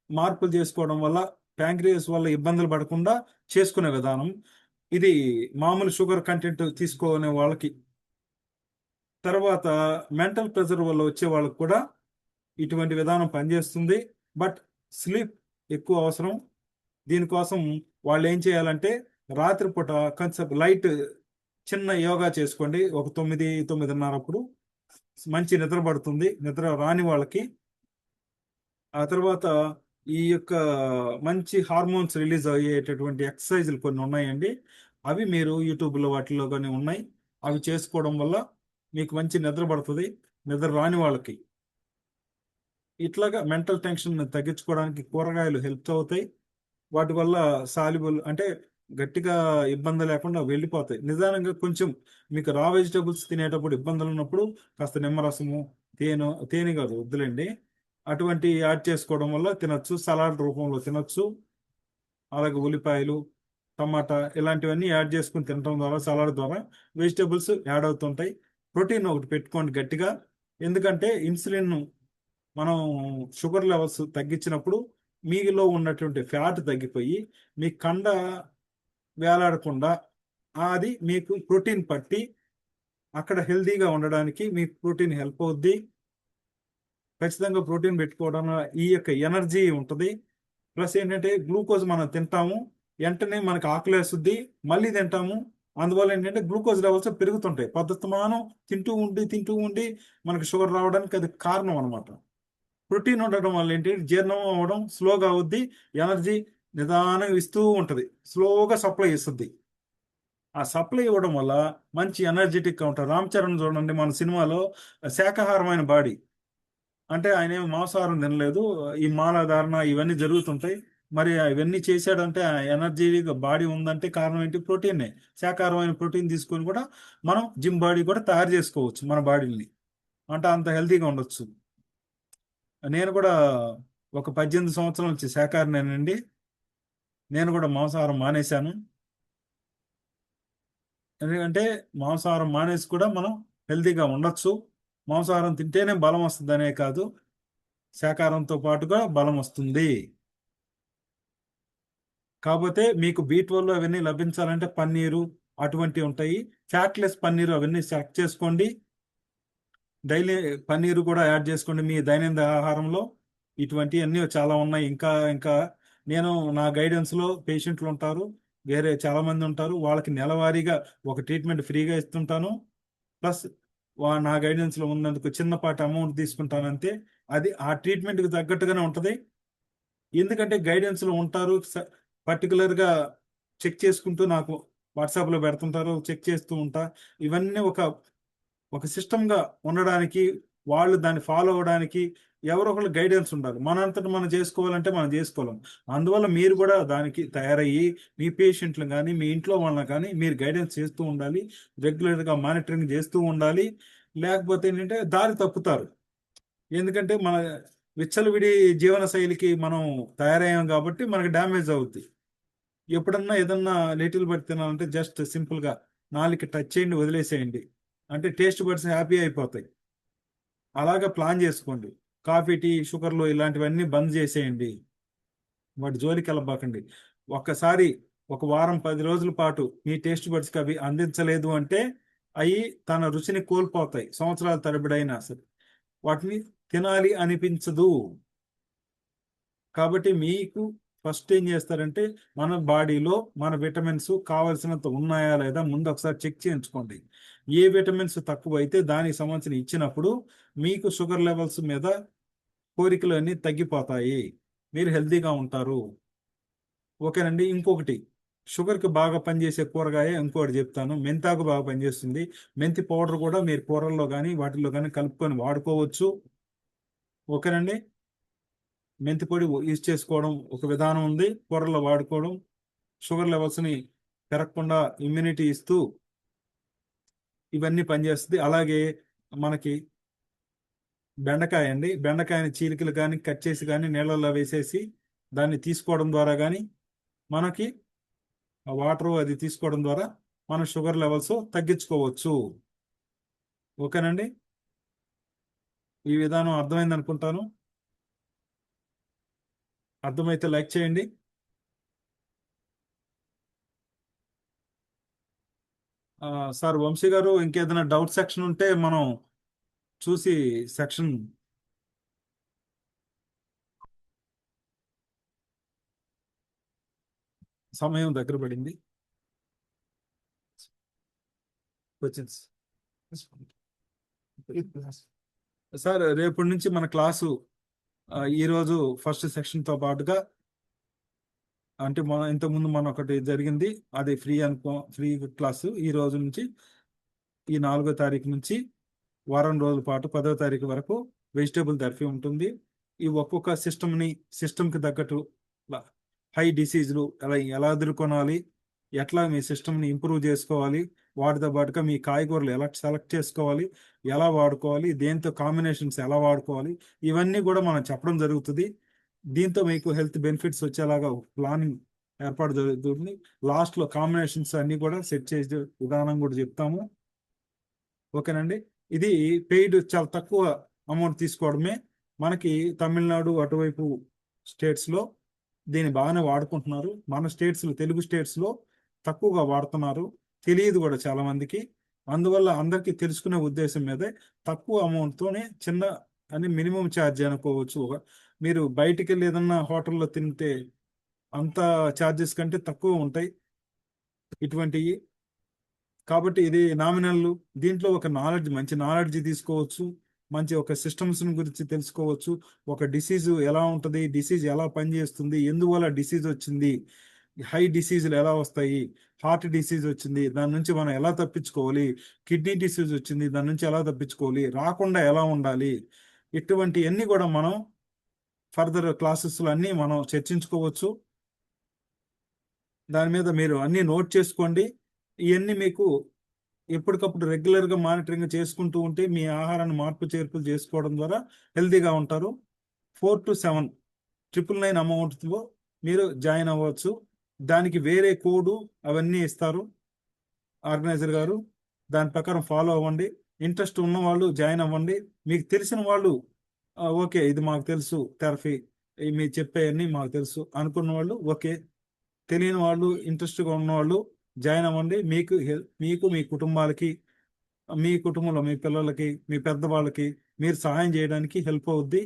మార్పులు చేసుకోవడం వల్ల ప్యాంక్రియాస్ వల్ల ఇబ్బందులు పడకుండా చేసుకునే విధానం ఇది. మామూలు షుగర్ కంటెంట్ తీసుకునే వాళ్ళకి, తర్వాత మెంటల్ ప్రెషర్ వల్ల వచ్చే వాళ్ళకి కూడా ఇటువంటి విధానం పనిచేస్తుంది. బట్ స్లీప్ ఎక్కువ అవసరం. దీనికోసం వాళ్ళు ఏం చేయాలంటే రాత్రిపూట కొంచెం లైట్ చిన్న యోగా చేసుకోండి. ఒక 9-9:30 అప్పుడు మంచి నిద్ర పడుతుంది. నిద్ర రాని వాళ్ళకి ఆ తర్వాత ఈ యొక్క మంచి హార్మోన్స్ రిలీజ్ అయ్యేటటువంటి ఎక్సర్సైజులు కొన్ని ఉన్నాయండి. అవి మీరు యూట్యూబ్లో వాటిలో కానీ ఉన్నాయి. అవి చేసుకోవడం వల్ల మీకు మంచి నిద్ర పడుతుంది. నిద్ర రాని వాళ్ళకి ఇట్లాగా మెంటల్ టెన్షన్ తగ్గించుకోవడానికి కూరగాయలు హెల్ప్ అవుతాయి. వాటి వల్ల సాల్యుబుల్ అంటే గట్టిగా ఇబ్బంది లేకుండా వెళ్ళిపోతాయి. నిదానంగా కొంచెం మీకు రా వెజిటేబుల్స్ తినేటప్పుడు ఇబ్బందులు ఉన్నప్పుడు కాస్త నిమ్మరసము, తేనె కాదు వద్దులేండి, అటువంటి యాడ్ చేసుకోవడం వల్ల తినొచ్చు. సలాడ్ రూపంలో తినొచ్చు. అలాగే ఉల్లిపాయలు, టమాటా ఇలాంటివన్నీ యాడ్ చేసుకుని తినడం ద్వారా సలాడ్ ద్వారా వెజిటేబుల్స్ యాడ్ అవుతుంటాయి. ప్రోటీన్ ఒకటి పెట్టుకోండి గట్టిగా. ఎందుకంటే ఇన్సులిన్ మనం షుగర్ లెవెల్స్ తగ్గించినప్పుడు మీలో ఉన్నటువంటి ఫ్యాట్ తగ్గిపోయి మీ కండ వేలాడకుండా అది మీకు ప్రోటీన్ పట్టి అక్కడ హెల్తీగా ఉండడానికి మీకు ప్రోటీన్ హెల్ప్ అవుద్ది. ఖచ్చితంగా ప్రోటీన్ పెట్టుకోవడం వల్ల ఈ యొక్క ఎనర్జీ ఉంటుంది. ప్లస్ ఏంటంటే గ్లూకోజ్ మనం తింటాము, వెంటనే మనకు ఆకలి వేస్తుంది, మళ్ళీ తింటాము. అందువల్ల ఏంటంటే గ్లూకోజ్ లెవెల్స్ పెరుగుతుంటాయి. పద్ధతిమానం తింటూ ఉండి మనకు షుగర్ రావడానికి అది కారణం అనమాట. ప్రోటీన్ ఉండడం వల్ల ఏంటి జీర్ణం అవ్వడం స్లోగా అవుద్ది, ఎనర్జీ నిదానంగా ఇస్తూ ఉంటుంది, స్లోగా సప్లై ఇస్తుంది. ఆ సప్లై ఇవ్వడం వల్ల మంచి ఎనర్జెటిక్గా ఉంటారు. రామ్ చరణ్ చూడండి మన సినిమాలో శాకాహారమైన బాడీ, అంటే ఆయన ఏమి మాంసాహారం తినలేదు. ఈ మాలాధారణ ఇవన్నీ జరుగుతుంటాయి. మరి ఇవన్నీ చేశాడంటే ఆ ఎనర్జీ బాడీ ఉందంటే కారణం ఏంటి? ప్రోటీనే. శాకాహారమైన ప్రోటీన్ తీసుకొని కూడా మనం జిమ్ బాడీ కూడా తయారు చేసుకోవచ్చు మన బాడీని. అంటే అంత హెల్తీగా ఉండొచ్చు. నేను కూడా ఒక 18 సంవత్సరాల నుంచి శాకాహారినేనండి. నేను కూడా మాంసాహారం మానేశాను. ఎందుకంటే మాంసాహారం మానేసి కూడా మనం హెల్తీగా ఉండొచ్చు. మాంసాహారం తింటేనే బలం వస్తుందనే కాదు, శాకాహారంతో పాటుగా బలం వస్తుంది. కాకపోతే మీకు B12 అవన్నీ లభించాలంటే పన్నీరు అటువంటివి ఉంటాయి. ఫ్యాట్లెస్ పన్నీరు అవన్నీ సెలెక్ట్ చేసుకోండి. డైలీ పన్నీరు కూడా యాడ్ చేసుకోండి మీ దైనందిన ఆహారంలో. ఇటువంటివి అన్నీ చాలా ఉన్నాయి. ఇంకా ఇంకా నేను నా గైడెన్స్లో పేషెంట్లు ఉంటారు. వేరే చాలా మంది ఉంటారు, వాళ్ళకి నెలవారీగా ఒక ట్రీట్మెంట్ ఫ్రీగా ఇస్తుంటాను. ప్లస్ నా గైడెన్స్లో ఉన్నందుకు చిన్నపాటి అమౌంట్ తీసుకుంటాను అంతే. అది ఆ ట్రీట్మెంట్కి తగ్గట్టుగానే ఉంటుంది. ఎందుకంటే గైడెన్స్లో ఉంటారు, పర్టికులర్గా చెక్ చేసుకుంటూ నాకు వాట్సాప్లో పెడుతుంటారు, చెక్ చేస్తూ ఉంటా. ఇవన్నీ ఒక ఒక సిస్టమ్గా ఉండడానికి, వాళ్ళు దాన్ని ఫాలో అవ్వడానికి ఎవరో ఒకళ్ళు గైడెన్స్ ఉండాలి. మనంతట మనం చేసుకోవాలంటే మనం చేసుకోలేం. అందువల్ల మీరు కూడా దానికి తయారయ్యి మీ పేషెంట్లు కానీ మీ ఇంట్లో వాళ్ళని కానీ మీరు గైడెన్స్ చేస్తూ ఉండాలి. రెగ్యులర్గా మానిటరింగ్ చేస్తూ ఉండాలి. లేకపోతే ఏంటంటే దారి తప్పుతారు. ఎందుకంటే మన విచ్చలవిడి జీవన శైలికి మనం తయారయ్యాం కాబట్టి మనకి డ్యామేజ్ అవుద్ది. ఎప్పుడన్నా ఏదన్నా లిటిల్ బట్ తినాలంటే జస్ట్ సింపుల్గా నాలుగు టచ్ చేయండి, వదిలేసేయండి, అంటే టేస్ట్ బడ్స్ హ్యాపీ అయిపోతాయి. అలాగా ప్లాన్ చేసుకోండి. కాఫీ, టీ, షుగర్లు ఇలాంటివన్నీ బంద్ చేసేయండి. వాటి జోలికి వెళ్ళబాకండి. ఒక్కసారి ఒక వారం 10 రోజుల పాటు మీ టేస్ట్ బడ్స్కి అవి అందించలేదు అంటే అవి తన రుచిని కోల్పోతాయి. సంవత్సరాల తరబడైనా సరే వాటిని తినాలి అనిపించదు. కాబట్టి మీకు ఫస్ట్ ఏం చేస్తారంటే మన బాడీలో మన విటమిన్స్ కావలసినంత ఉన్నాయా లేదా ముందు ఒకసారి చెక్ చేయించుకోండి. ఏ విటమిన్స్ తక్కువ అయితే దానికి సంబంధించిన ఇచ్చినప్పుడు మీకు షుగర్ లెవెల్స్ మీద కోరికలు అన్నీ తగ్గిపోతాయి, మీరు హెల్తీగా ఉంటారు. ఓకేనండి. ఇంకొకటి, షుగర్కి బాగా పనిచేసే కూరగాయ ఇంకోటి చెప్తాను. మెంతాకు బాగా పనిచేస్తుంది. మెంతి పౌడర్ కూడా మీరు కూరల్లో కానీ వాటిల్లో కానీ కలుపుకొని వాడుకోవచ్చు. ఓకేనండి. మెంతి పొడి యూజ్ చేసుకోవడం ఒక విధానం ఉంది, కూరల్లో వాడుకోవడం షుగర్ లెవెల్స్ని పెరగకుండా ఇమ్యూనిటీ ఇస్తూ ఇవన్నీ పనిచేస్తుంది. అలాగే మనకి బెండకాయ అండి, బెండకాయని చీలికలు కానీ కట్ చేసి కానీ నీళ్ళల్లో వేసేసి దాన్ని తీసుకోవడం ద్వారా కానీ మనకి వాటర్ అది తీసుకోవడం ద్వారా మన షుగర్ లెవెల్స్ తగ్గించుకోవచ్చు. ఓకేనండి. ఈ విధానం అర్థమైంది అనుకుంటాను. అర్థమైతే లైక్ చేయండి. సార్ వంశీ గారు, ఇంకేదైనా డౌట్ సెక్షన్ ఉంటే మనం చూసి సెక్షన్ సమయం దగ్గర పడింది. క్వశ్చన్స్ సార్, రేపటి నుంచి మన క్లాసు ఈరోజు ఫస్ట్ సెక్షన్తో పాటుగా, అంటే మన ఇంతకుముందు మన ఒకటి జరిగింది అది ఫ్రీ ఫ్రీ క్లాసు. ఈ రోజు నుంచి ఈ 4వ తారీఖు నుంచి వారం రోజుల పాటు 10వ తారీఖు వరకు వెజిటేబుల్ థెరపీ ఉంటుంది. ఈ ఒక్కొక్క సిస్టమ్కి తగ్గట్టు హై డిసీజులు ఎలా ఎలా ఎదుర్కొనాలి, ఎట్లా మీ సిస్టమ్ని ఇంప్రూవ్ చేసుకోవాలి, వాటితో పాటుగా మీ కాయగూరలు ఎలా సెలెక్ట్ చేసుకోవాలి, ఎలా వాడుకోవాలి, దేంతో కాంబినేషన్స్ ఎలా వాడుకోవాలి, ఇవన్నీ కూడా మనం చెప్పడం జరుగుతుంది. దీంతో మీకు హెల్త్ బెనిఫిట్స్ వచ్చేలాగా ప్లానింగ్ ఏర్పాటు జరుగుతుంది. లాస్ట్లో కాంబినేషన్స్ అన్నీ కూడా సెట్ చేసే విధానం కూడా చెప్తాము. ఓకేనండి. ఇది పెయిడ్ చాలా తక్కువ అమౌంట్ తీసుకోవడమే. మనకి తమిళనాడు అటువైపు స్టేట్స్లో దీన్ని బాగానే వాడుకుంటున్నారు. మన స్టేట్స్లో, తెలుగు స్టేట్స్లో తక్కువగా వాడుతున్నారు, తెలియదు కూడా చాలా మందికి. అందువల్ల అందరికీ తెలుసుకునే ఉద్దేశం మీదే తక్కువ అమౌంట్తోనే చిన్న అని మినిమం ఛార్జ్ అనుకోవచ్చు. మీరు బయటికి వెళ్ళి ఏదన్నా హోటల్లో తింటే అంత ఛార్జెస్ కంటే తక్కువ ఉంటాయి ఇటువంటివి. కాబట్టి ఇది నామినల్. దీంట్లో ఒక మంచి నాలెడ్జ్ తీసుకోవచ్చు, మంచి ఒక సిస్టమ్స్ గురించి తెలుసుకోవచ్చు. ఒక డిసీజ్ ఎలా ఉంటుంది, డిసీజ్ ఎలా పనిచేస్తుంది, ఎందువల్ల డిసీజ్ వచ్చింది, హై డిసీజులు ఎలా వస్తాయి, హార్ట్ డిసీజ్ వచ్చింది దాని నుంచి మనం ఎలా తప్పించుకోవాలి, కిడ్నీ డిసీజ్ వచ్చింది దాని నుంచి ఎలా తప్పించుకోవాలి, రాకుండా ఎలా ఉండాలి, ఇటువంటివన్నీ కూడా మనం ఫర్దర్ క్లాసెస్లో అన్నీ మనం చర్చించుకోవచ్చు. దాని మీద మీరు అన్నీ నోట్ చేసుకోండి. ఇవన్నీ మీకు ఎప్పటికప్పుడు రెగ్యులర్గా మానిటరింగ్ చేసుకుంటూ ఉంటే మీ ఆహారాన్ని మార్పు చేర్పులు చేసుకోవడం ద్వారా హెల్తీగా ఉంటారు. 4 to 7 999 అమౌంట్తో మీరు జాయిన్ అవ్వచ్చు. దానికి వేరే కోడు అవన్నీ ఇస్తారు ఆర్గనైజర్ గారు, దాని ప్రకారం ఫాలో అవ్వండి. ఇంట్రెస్ట్ ఉన్న వాళ్ళు జాయిన్ అవ్వండి. మీకు తెలిసిన వాళ్ళు ఓకే ఇది మాకు తెలుసు థెరపీ, మీరు చెప్పేవన్నీ మాకు తెలుసు అనుకున్న వాళ్ళు ఓకే, తెలియని వాళ్ళు ఇంట్రెస్ట్గా ఉన్నవాళ్ళు జాయిన్ అవ్వండి. మీకు మీ కుటుంబాలకి, మీ కుటుంబంలో మీ పిల్లలకి, మీ పెద్దవాళ్ళకి మీరు సహాయం చేయడానికి హెల్ప్ అవుద్ది.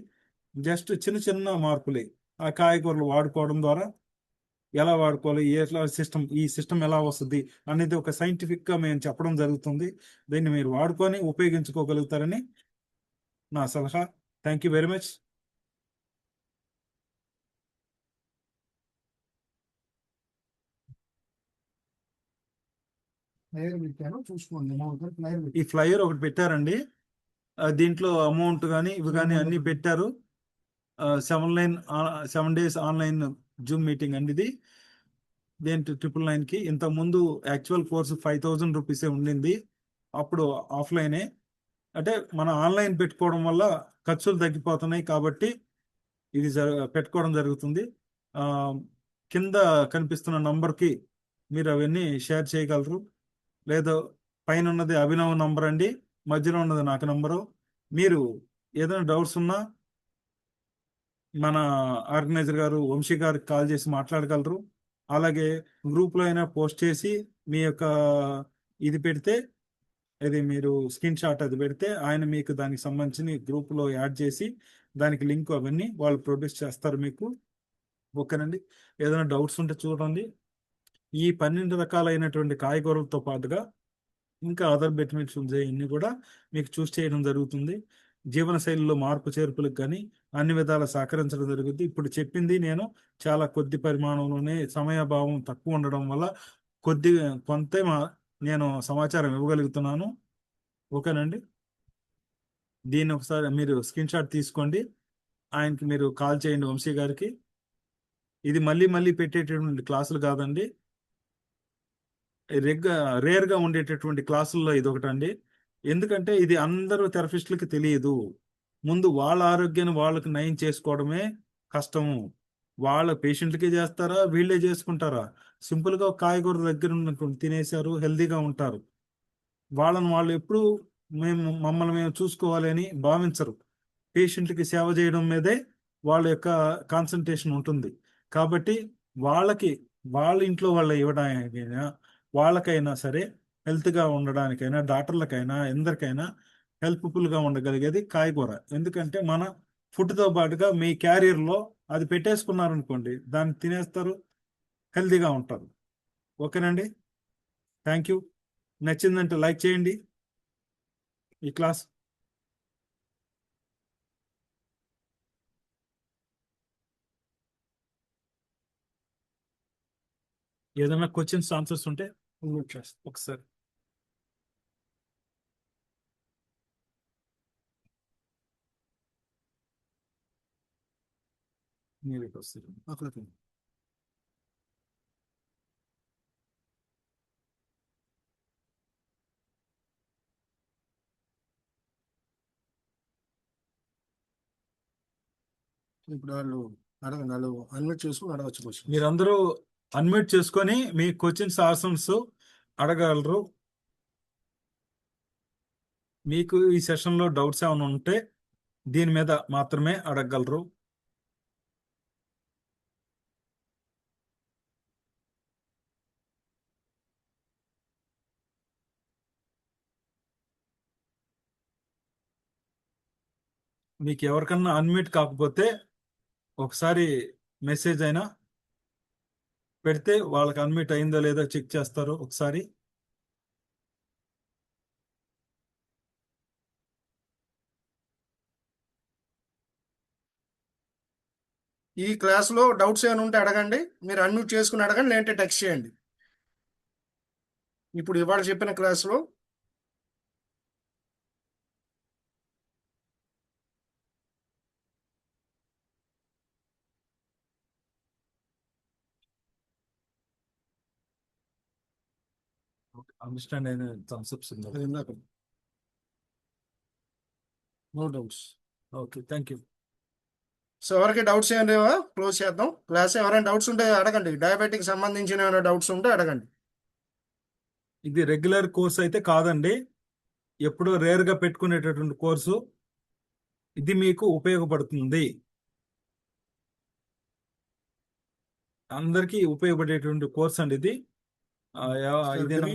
జస్ట్ చిన్న చిన్న మార్పులే ఆ కాయగూరలు వాడుకోవడం ద్వారా ఎలా వాడుకోవాలి, ఎట్లా ఈ సిస్టమ్ ఎలా వస్తుంది అనేది ఒక సైంటిఫిక్గా మేము చెప్పడం జరుగుతుంది. దీన్ని మీరు వాడుకొని ఉపయోగించుకోగలుగుతారని నా సలహా. Thank you very much. చూసుకోండి. ఈ ఫ్లైయర్ ఒకటి పెట్టారండి. దీంట్లో అమౌంట్ కానీ ఇవి కానీ అన్ని పెట్టారు. 7 days ఆన్లైన్ జూమ్ మీటింగ్ అండి ఇది. దేంట్లో 999కి. ఇంతకు ముందు యాక్చువల్ కోర్సు 5,000 రూపీసే ఉండింది. అప్పుడు ఆఫ్లైనే. అంటే మన ఆన్లైన్ పెట్టుకోవడం వల్ల ఖర్చులు తగ్గిపోతున్నాయి కాబట్టి ఇది పెట్టుకోవడం జరుగుతుంది. ఆ, కింద కనిపిస్తున్న నంబర్కి మీరు అవన్నీ షేర్ చేయగలరు. లేదా పైన ఉన్నది అభినవ్ నంబర్ అండి, మధ్యలో ఉన్నది నాకు నంబరు. మీరు ఏదైనా డౌట్స్ ఉన్నా మన ఆర్గనైజర్ గారు వంశీ గారికి కాల్ చేసి మాట్లాడగలరు. అలాగే గ్రూప్లో అయినా పోస్ట్ చేసి మీ యొక్క ఇది పెడితే, ఇది మీరు స్క్రీన్ షాట్ అది పెడితే ఆయన మీకు దానికి సంబంధించిన గ్రూప్లో యాడ్ చేసి దానికి లింక్ అవన్నీ వాళ్ళు ప్రొడ్యూస్ చేస్తారు మీకు. ఓకేనండి. ఏదైనా డౌట్స్ ఉంటే చూడండి. ఈ 12 రకాలైనటువంటి కాయగూరలతో పాటుగా ఇంకా అదర్ బెనిఫిట్స్ ఇన్ని కూడా మీకు చూస్ చేయడం జరుగుతుంది. జీవనశైలిలో మార్పు చేర్పులకు కానీ అన్ని విధాల సహకరించడం జరుగుతుంది. ఇప్పుడు చెప్పింది నేను చాలా కొద్ది పరిమాణంలోనే, సమయాభావం తక్కువ ఉండడం వల్ల కొద్ది కొంత నేను సమాచారం ఇవ్వగలుగుతున్నాను. ఓకేనండి. దీన్ని ఒకసారి మీరు స్క్రీన్ షాట్ తీసుకోండి, ఆయనకి మీరు కాల్ చేయండి వంశీ గారికి. ఇది మళ్ళీ మళ్ళీ పెట్టేటటువంటి క్లాసులు కాదండి, రేర్గా ఉండేటటువంటి క్లాసుల్లో ఇది ఒకటండి. ఎందుకంటే ఇది అందరూ థెరపిస్టులకి తెలియదు. ముందు వాళ్ళ ఆరోగ్యాన్ని వాళ్ళకి నయం చేసుకోవడమే కష్టము. వాళ్ళ పేషెంట్లకి చేస్తారా, వీళ్ళే చేసుకుంటారా? సింపుల్గా ఒక కాయగూర దగ్గర తినేశారు, హెల్తీగా ఉంటారు. వాళ్ళని వాళ్ళు ఎప్పుడు మమ్మల్ని మేము చూసుకోవాలి అని భావించరు. పేషెంట్కి సేవ చేయడం మీదే వాళ్ళ యొక్క కాన్సన్ట్రేషన్ ఉంటుంది. కాబట్టి వాళ్ళకి వాళ్ళ ఇంట్లో వాళ్ళ ఇవ్వడానికైనా, వాళ్ళకైనా సరే, హెల్త్గా ఉండడానికైనా, డాక్టర్లకైనా, ఎందరికైనా హెల్ప్ఫుల్గా ఉండగలిగేది కాయగూర. ఎందుకంటే మన ఫుడ్తో పాటుగా మీ క్యారియర్లో అది పెట్టేసుకున్నారనుకోండి, దాన్ని తినేస్తారు, హెల్తీగా ఉంటారు. ఓకేనండి. Thank you. నచ్చిందంటే లైక్ చేయండి ఈ క్లాస్. ఏదైనా క్వశ్చన్స్ ఆన్సర్స్ ఉంటే ఒకసారి. మీరు వస్తారు. ఇప్పుడు వాళ్ళు అడగండి, వాళ్ళు అన్మ్యూట్ చేసుకుని అడగచ్చు క్వశ్చన్. మీరందరూ అన్మ్యూట్ చేసుకొని మీ క్వశ్చన్స్ ఆన్సర్స్ అడగలరు. మీకు ఈ సెషన్లో డౌట్స్ ఏమైనా ఉంటే దీని మీద మాత్రమే అడగగలరు. మీకు ఎవరికన్నా అన్మ్యూట్ కాకపోతే ఒకసారి మెసేజ్ అయినా పెడితే వాళ్ళకి అన్మ్యూట్ అయిందో లేదో చెక్ చేస్తారు ఒకసారి. ఈ క్లాస్లో డౌట్స్ ఏమైనా ఉంటే అడగండి, మీరు అన్మ్యూట్ చేసుకుని అడగండి, లేదంటే టెక్స్ట్ చేయండి. ఇప్పుడు ఇవాళ చెప్పిన క్లాస్లో అండర్స్టాండ్ అయిన కాన్సెప్ట్స్ అది ఇందాక no doubts. Okay, thank you. So ఎవరికి డౌట్స్ ఏమైనా లేవా? క్లోజ్ చేద్దాం క్లాస్. ఎవరైనా డౌట్స్ ఉంటే అడగండి, డయాబెటిక్ సంబంధించిన ఏమైనా డౌట్స్ ఉంటే అడగండి. ఇది రెగ్యులర్ కోర్స్ అయితే కాదండి, ఎప్పుడో రేర్గా పెట్టుకునేటటువంటి కోర్సు. ఇది మీకు ఉపయోగపడుతుంది, అందరికీ ఉపయోగపడేటువంటి కోర్స్ అండి ఇది. ఇదేనా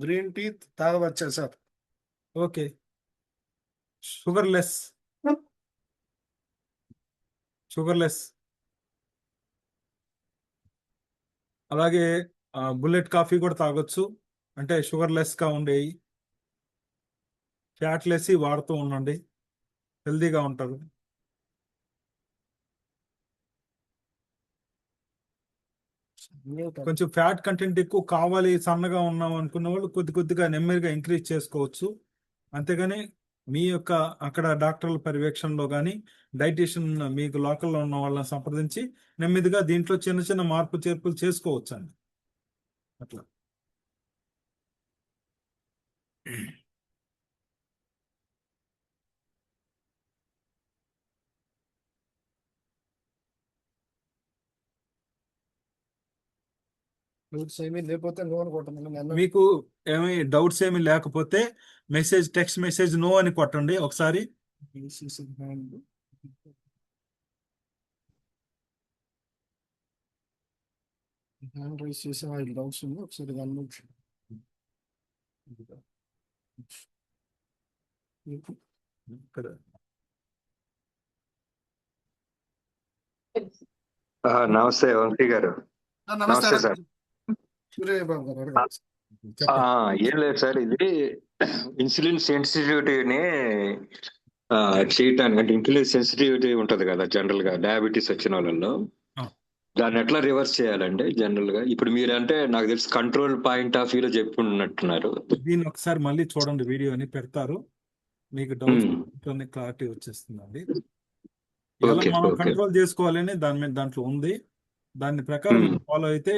గ్రీన్ టీ తాగవచ్చా సార్? ఓకే. షుగర్లెస్. షుగర్లెస్ అలాగే బుల్లెట్ కాఫీ కూడా తాగొచ్చు, అంటే షుగర్ లెస్గా ఉండేవి. ఫ్యాట్ లెస్ వాడుతూ ఉండండి, హెల్తీగా ఉంటారు. కొంచెం ఫ్యాట్ కంటెంట్ ఎక్కువ కావాలి, సన్నగా ఉన్నాం అనుకున్న వాళ్ళు కొద్ది కొద్దిగా నెమ్మదిగా ఇంక్రీజ్ చేసుకోవచ్చు. అంతేగాని మీ యొక్క అక్కడ డాక్టర్ల పర్యవేక్షణలో కానీ డైటీషియన్ మీకు లోకల్లో ఉన్న వాళ్ళని సంప్రదించి నెమ్మదిగా దీంట్లో చిన్న చిన్న మార్పు చేర్పులు చేసుకోవచ్చు అండి. అట్లా. ఫ్రూట్స్ ఏమీ లేకపోతే లోన్ కొట్టమని మీకు ఏమి డౌట్స్ ఏమి లేకపోతే టెక్స్ట్ మెసేజ్ నో అని కొట్టండి ఒకసారి. హ్యాండ్ రైస్ చేసి ఐదు డౌట్స్ ఉంది, ఒకసారి దాన్ని ఇక్కడ నమస్తే వంశీ గారు. నమస్తే నమస్తే సార్. సూర్యబాబు గారు అడగండి. చెప్పండి. ఏం లేదు సార్, ఇది ఇన్సులిన్ సెన్సిటివిటీ ని చేయటానికి, అంటే ఇన్సులిన్ సెన్సిటివిటీ ఉంటది కదా జనరల్ గా డయాబెటీస్ వచ్చిన వాళ్ళలో, ఆ. దాన్ని ఎట్లా రివర్స్ చేయాలండి జనరల్ గా? ఇప్పుడు మీరంటే నాకు తెలిసి కంట్రోల్ పాయింట్ ఆఫ్ వ్యూలో చెప్పుకున్నట్టున్నారు. దీన్ని ఒకసారి మళ్ళీ చూడండి, వీడియో అని పెడతారు, మీకు డౌట్స్ క్లారిటీ వచ్చేస్తుందండి. ఎలా ఓకే మనం ఓకే. కంట్రోల్ చేసుకోవాలని దాని మీద దాంట్లో ఉంది. దాని ప్రకారం మీరు ఫాలో అయితే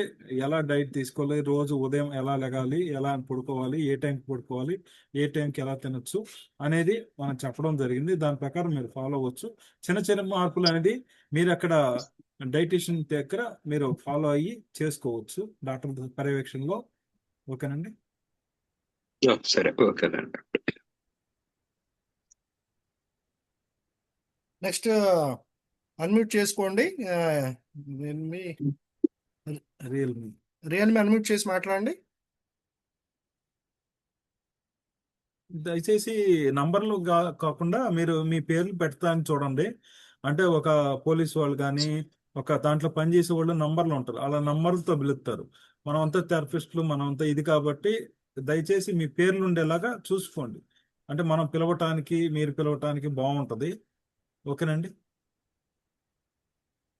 ఎలా డైట్ తీసుకోవాలి, రోజు ఉదయం ఎలా లెగాలి, ఎలా పడుకోవాలి, ఏ టైంకి పడుకోవాలి, ఏ టైంకి ఎలా తినొచ్చు అనేది మనం చెప్పడం జరిగింది. దాని ప్రకారం మీరు ఫాలో అవ్వచ్చు. చిన్న చిన్న మార్పులు అనేది మీరు అక్కడ డైటీషియన్ దగ్గర మీరు ఫాలో అయ్యి చేసుకోవచ్చు డాక్టర్ పర్యవేక్షణలో. ఓకేనండి. సరే, ఓకేనండి. నెక్స్ట్ అన్మ్యూట్ చేసుకోండి. రియల్మీ రియల్మీ అన్మ్యూట్ చేసి మాట్లాడండి. దయచేసి నంబర్లు కాకుండా మీరు మీ పేర్లు పెడతాని చూడండి. అంటే ఒక పోలీస్ వాళ్ళు కానీ ఒక దాంట్లో పనిచేసే వాళ్ళు నంబర్లు ఉంటారు, అలా నంబర్లతో పిలుస్తారు. మనం అంతా థెరపిస్టులు, మనం అంతా ఇది కాబట్టి దయచేసి మీ పేర్లు ఉండేలాగా చూసుకోండి. అంటే మనం పిలవటానికి మీరు పిలవటానికి బాగుంటుంది. ఓకేనండి.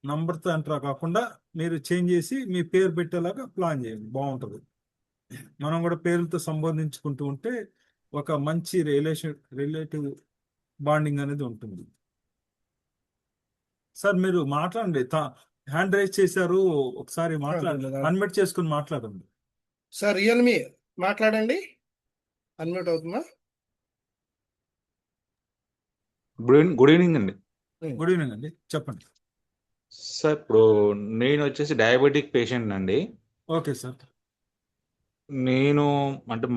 నంబర్తో అంటారా కాకుండా మీరు చేంజ్ చేసి మీ పేరు పెట్టేలాగా ప్లాన్ చేయండి, బాగుంటుంది. మనం కూడా పేర్లతో సంబోధించుకుంటూ ఉంటే ఒక మంచి రిలేటివ్ బాండింగ్ అనేది ఉంటుంది. సార్ మీరు మాట్లాడండి, హ్యాండ్ రైజ్ చేశారు, ఒకసారి మాట్లాడండి, అన్మ్యూట్ చేసుకుని మాట్లాడండి. సార్ రియల్మీ మాట్లాడండి, అన్మ్యూట్ అవుతుందా? గుడ్ ఈవినింగ్ అండి. గుడ్ ఈవినింగ్ అండి, చెప్పండి. సార్ ఇప్పుడు నేను వచ్చేసి డయాబెటిక్ పేషెంట్ అండి. Okay sir. నేను అంటే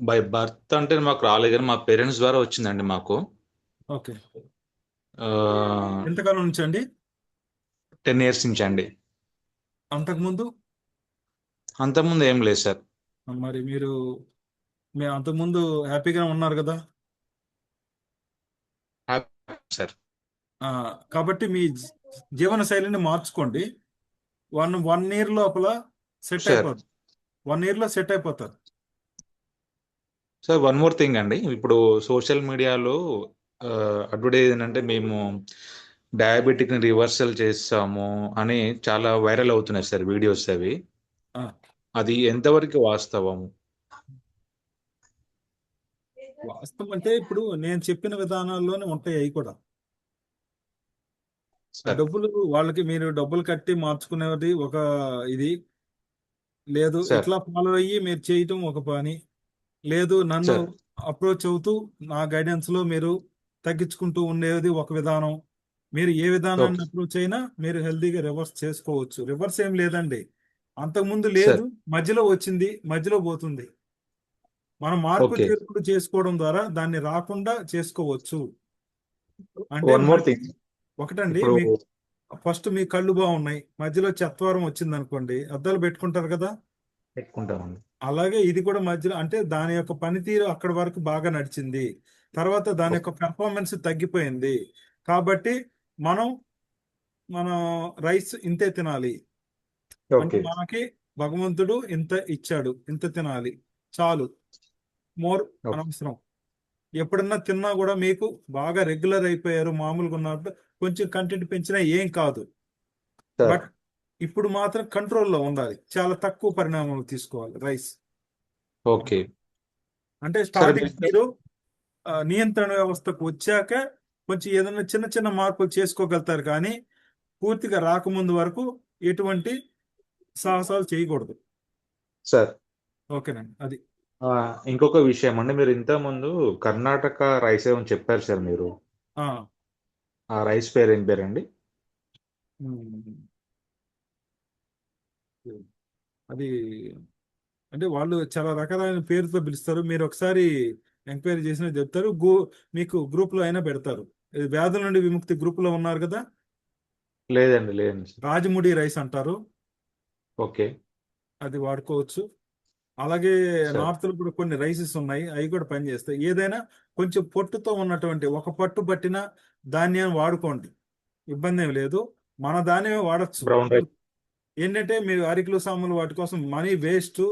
బై బర్త్ అంటే మాకు రాలేదు కానీ మా పేరెంట్స్ ద్వారా వచ్చిందండి మాకు. ఓకే. ఎంతకాలం నుంచి అండి? 10 years నుంచి అండి. అంతకుముందు ఏం లేదు సార్. మరి మీరు అంతకుముందు హ్యాపీగా ఉన్నారు కదా? సార్ కాబట్టి మీ జీవన శైలిని మార్చుకోండి. వన్ ఇయర్ లోపల సెట్ సార్. అయిపోతుంది. 1 year లో సెట్ అయిపోతారు. సార్ వన్ మోర్ థింగ్ అండి, ఇప్పుడు సోషల్ మీడియాలో అడ్వర్టైజ్ ఏంటంటే మేము డయాబెటిక్ ని రివర్సల్ చేస్తాము అని చాలా వైరల్ అవుతున్నాయి సార్ వీడియోస్ అవి. ఆ. అది ఎంతవరకు వాస్తవము? వాస్తవం అంటే ఇప్పుడు నేను చెప్పిన విధానాల్లోనే ఉంటాయి అవి కూడా. సార్ డబ్బులు వాళ్ళకి మీరు డబ్బులు కట్టి మార్చుకునేది ఒక ఇది లేదు, సార్. ఇట్లా ఫాలో అయ్యి మీరు చేయటం ఒక పని లేదు. నన్ను సార్. అప్రోచ్ అవుతూ నా గైడెన్స్ లో మీరు తగ్గించుకుంటూ ఉండేది ఒక విధానం. మీరు ఏ విధానాన్ని ఓకే. అప్రోచ్ అయినా మీరు హెల్తీగా రివర్స్ చేసుకోవచ్చు. రివర్స్ ఏం లేదండి, అంతకుముందు లేదు, సార్. మధ్యలో వచ్చింది, మధ్యలో పోతుంది. మనం మార్పు ఓకే. చేర్పులు చేసుకోవడం ద్వారా దాన్ని రాకుండా చేసుకోవచ్చు. అంటే వన్ మోర్ థింగ్, ఒకటండి, ఇప్పుడు మీకు ఫస్ట్ మీ కళ్ళు బాగున్నాయి, మధ్యలో చెత్వారం వచ్చింది అనుకోండి, అద్దాలు పెట్టుకుంటారు కదా, పెట్టుకుంటామండి. అలాగే ఇది కూడా మధ్యలో అంటే దాని యొక్క పనితీరు అక్కడి వరకు బాగా నడిచింది, తర్వాత దాని యొక్క పెర్ఫార్మెన్స్ తగ్గిపోయింది కాబట్టి మనం రైస్ ఇంతే తినాలి అంటే ఓకే. మనకి భగవంతుడు ఇంత ఇచ్చాడు, ఇంత తినాలి, చాలు, మోర్ ఓకే అనవసరం. ఎప్పుడన్నా తిన్నా కూడా మీకు బాగా రెగ్యులర్ అయిపోయారు, మామూలుగా ఉన్నప్పుడు కొంచెం కంటెంట్ పెంచినా ఏం కాదు. సార్. బట్ ఇప్పుడు మాత్రం కంట్రోల్లో ఉండాలి, చాలా తక్కువ పరిణామాలు తీసుకోవాలి రైస్. ఓకే అంటే సార్. స్టార్టింగ్ మీరు నియంత్రణ వ్యవస్థకు వచ్చాక కొంచెం ఏదైనా చిన్న చిన్న మార్పులు చేసుకోగలుగుతారు, కానీ పూర్తిగా రాకముందు వరకు ఎటువంటి సాహసాలు చేయకూడదు. సార్ ఓకేనండి, అది. ఇంకొక విషయం అండి, మీరు ఇంతకుముందు కర్ణాటక రైస్ ఏమని చెప్పారు సార్ మీరు. ఆ, ఆ రైస్ పేరు ఏం పేరండి? ఉమ్, అది అంటే వాళ్ళు చాలా రకాలైన పేరుతో పిలుస్తారు. మీరు ఒకసారి ఎంక్వైరీ చేసినా చెప్తారు. మీకు గ్రూప్ లో అయినా పెడతారు. ఇది వ్యాధుల నుండి విముక్తి గ్రూప్ లో ఉన్నారు కదా, లేదండి లేదండి సార్. రాజముడి రైస్ అంటారు, ఓకే అది వాడుకోవచ్చు. అలాగే సార్. నార్త్ లో కూడా కొన్ని రైసెస్ ఉన్నాయి, అవి కూడా పనిచేస్తాయి. ఏదైనా కొంచెం పొట్టుతో ఉన్నటువంటి ఒక పట్టు పట్టిన ధాన్యాన్ని వాడుకోండి, ఇబ్బంది ఏం లేదు. మన ధాన్యమే వాడచ్చు. Brown rice. ఏంటంటే మీరు అరికిలో సాములు వాటి కోసం మనీ వేస్ట్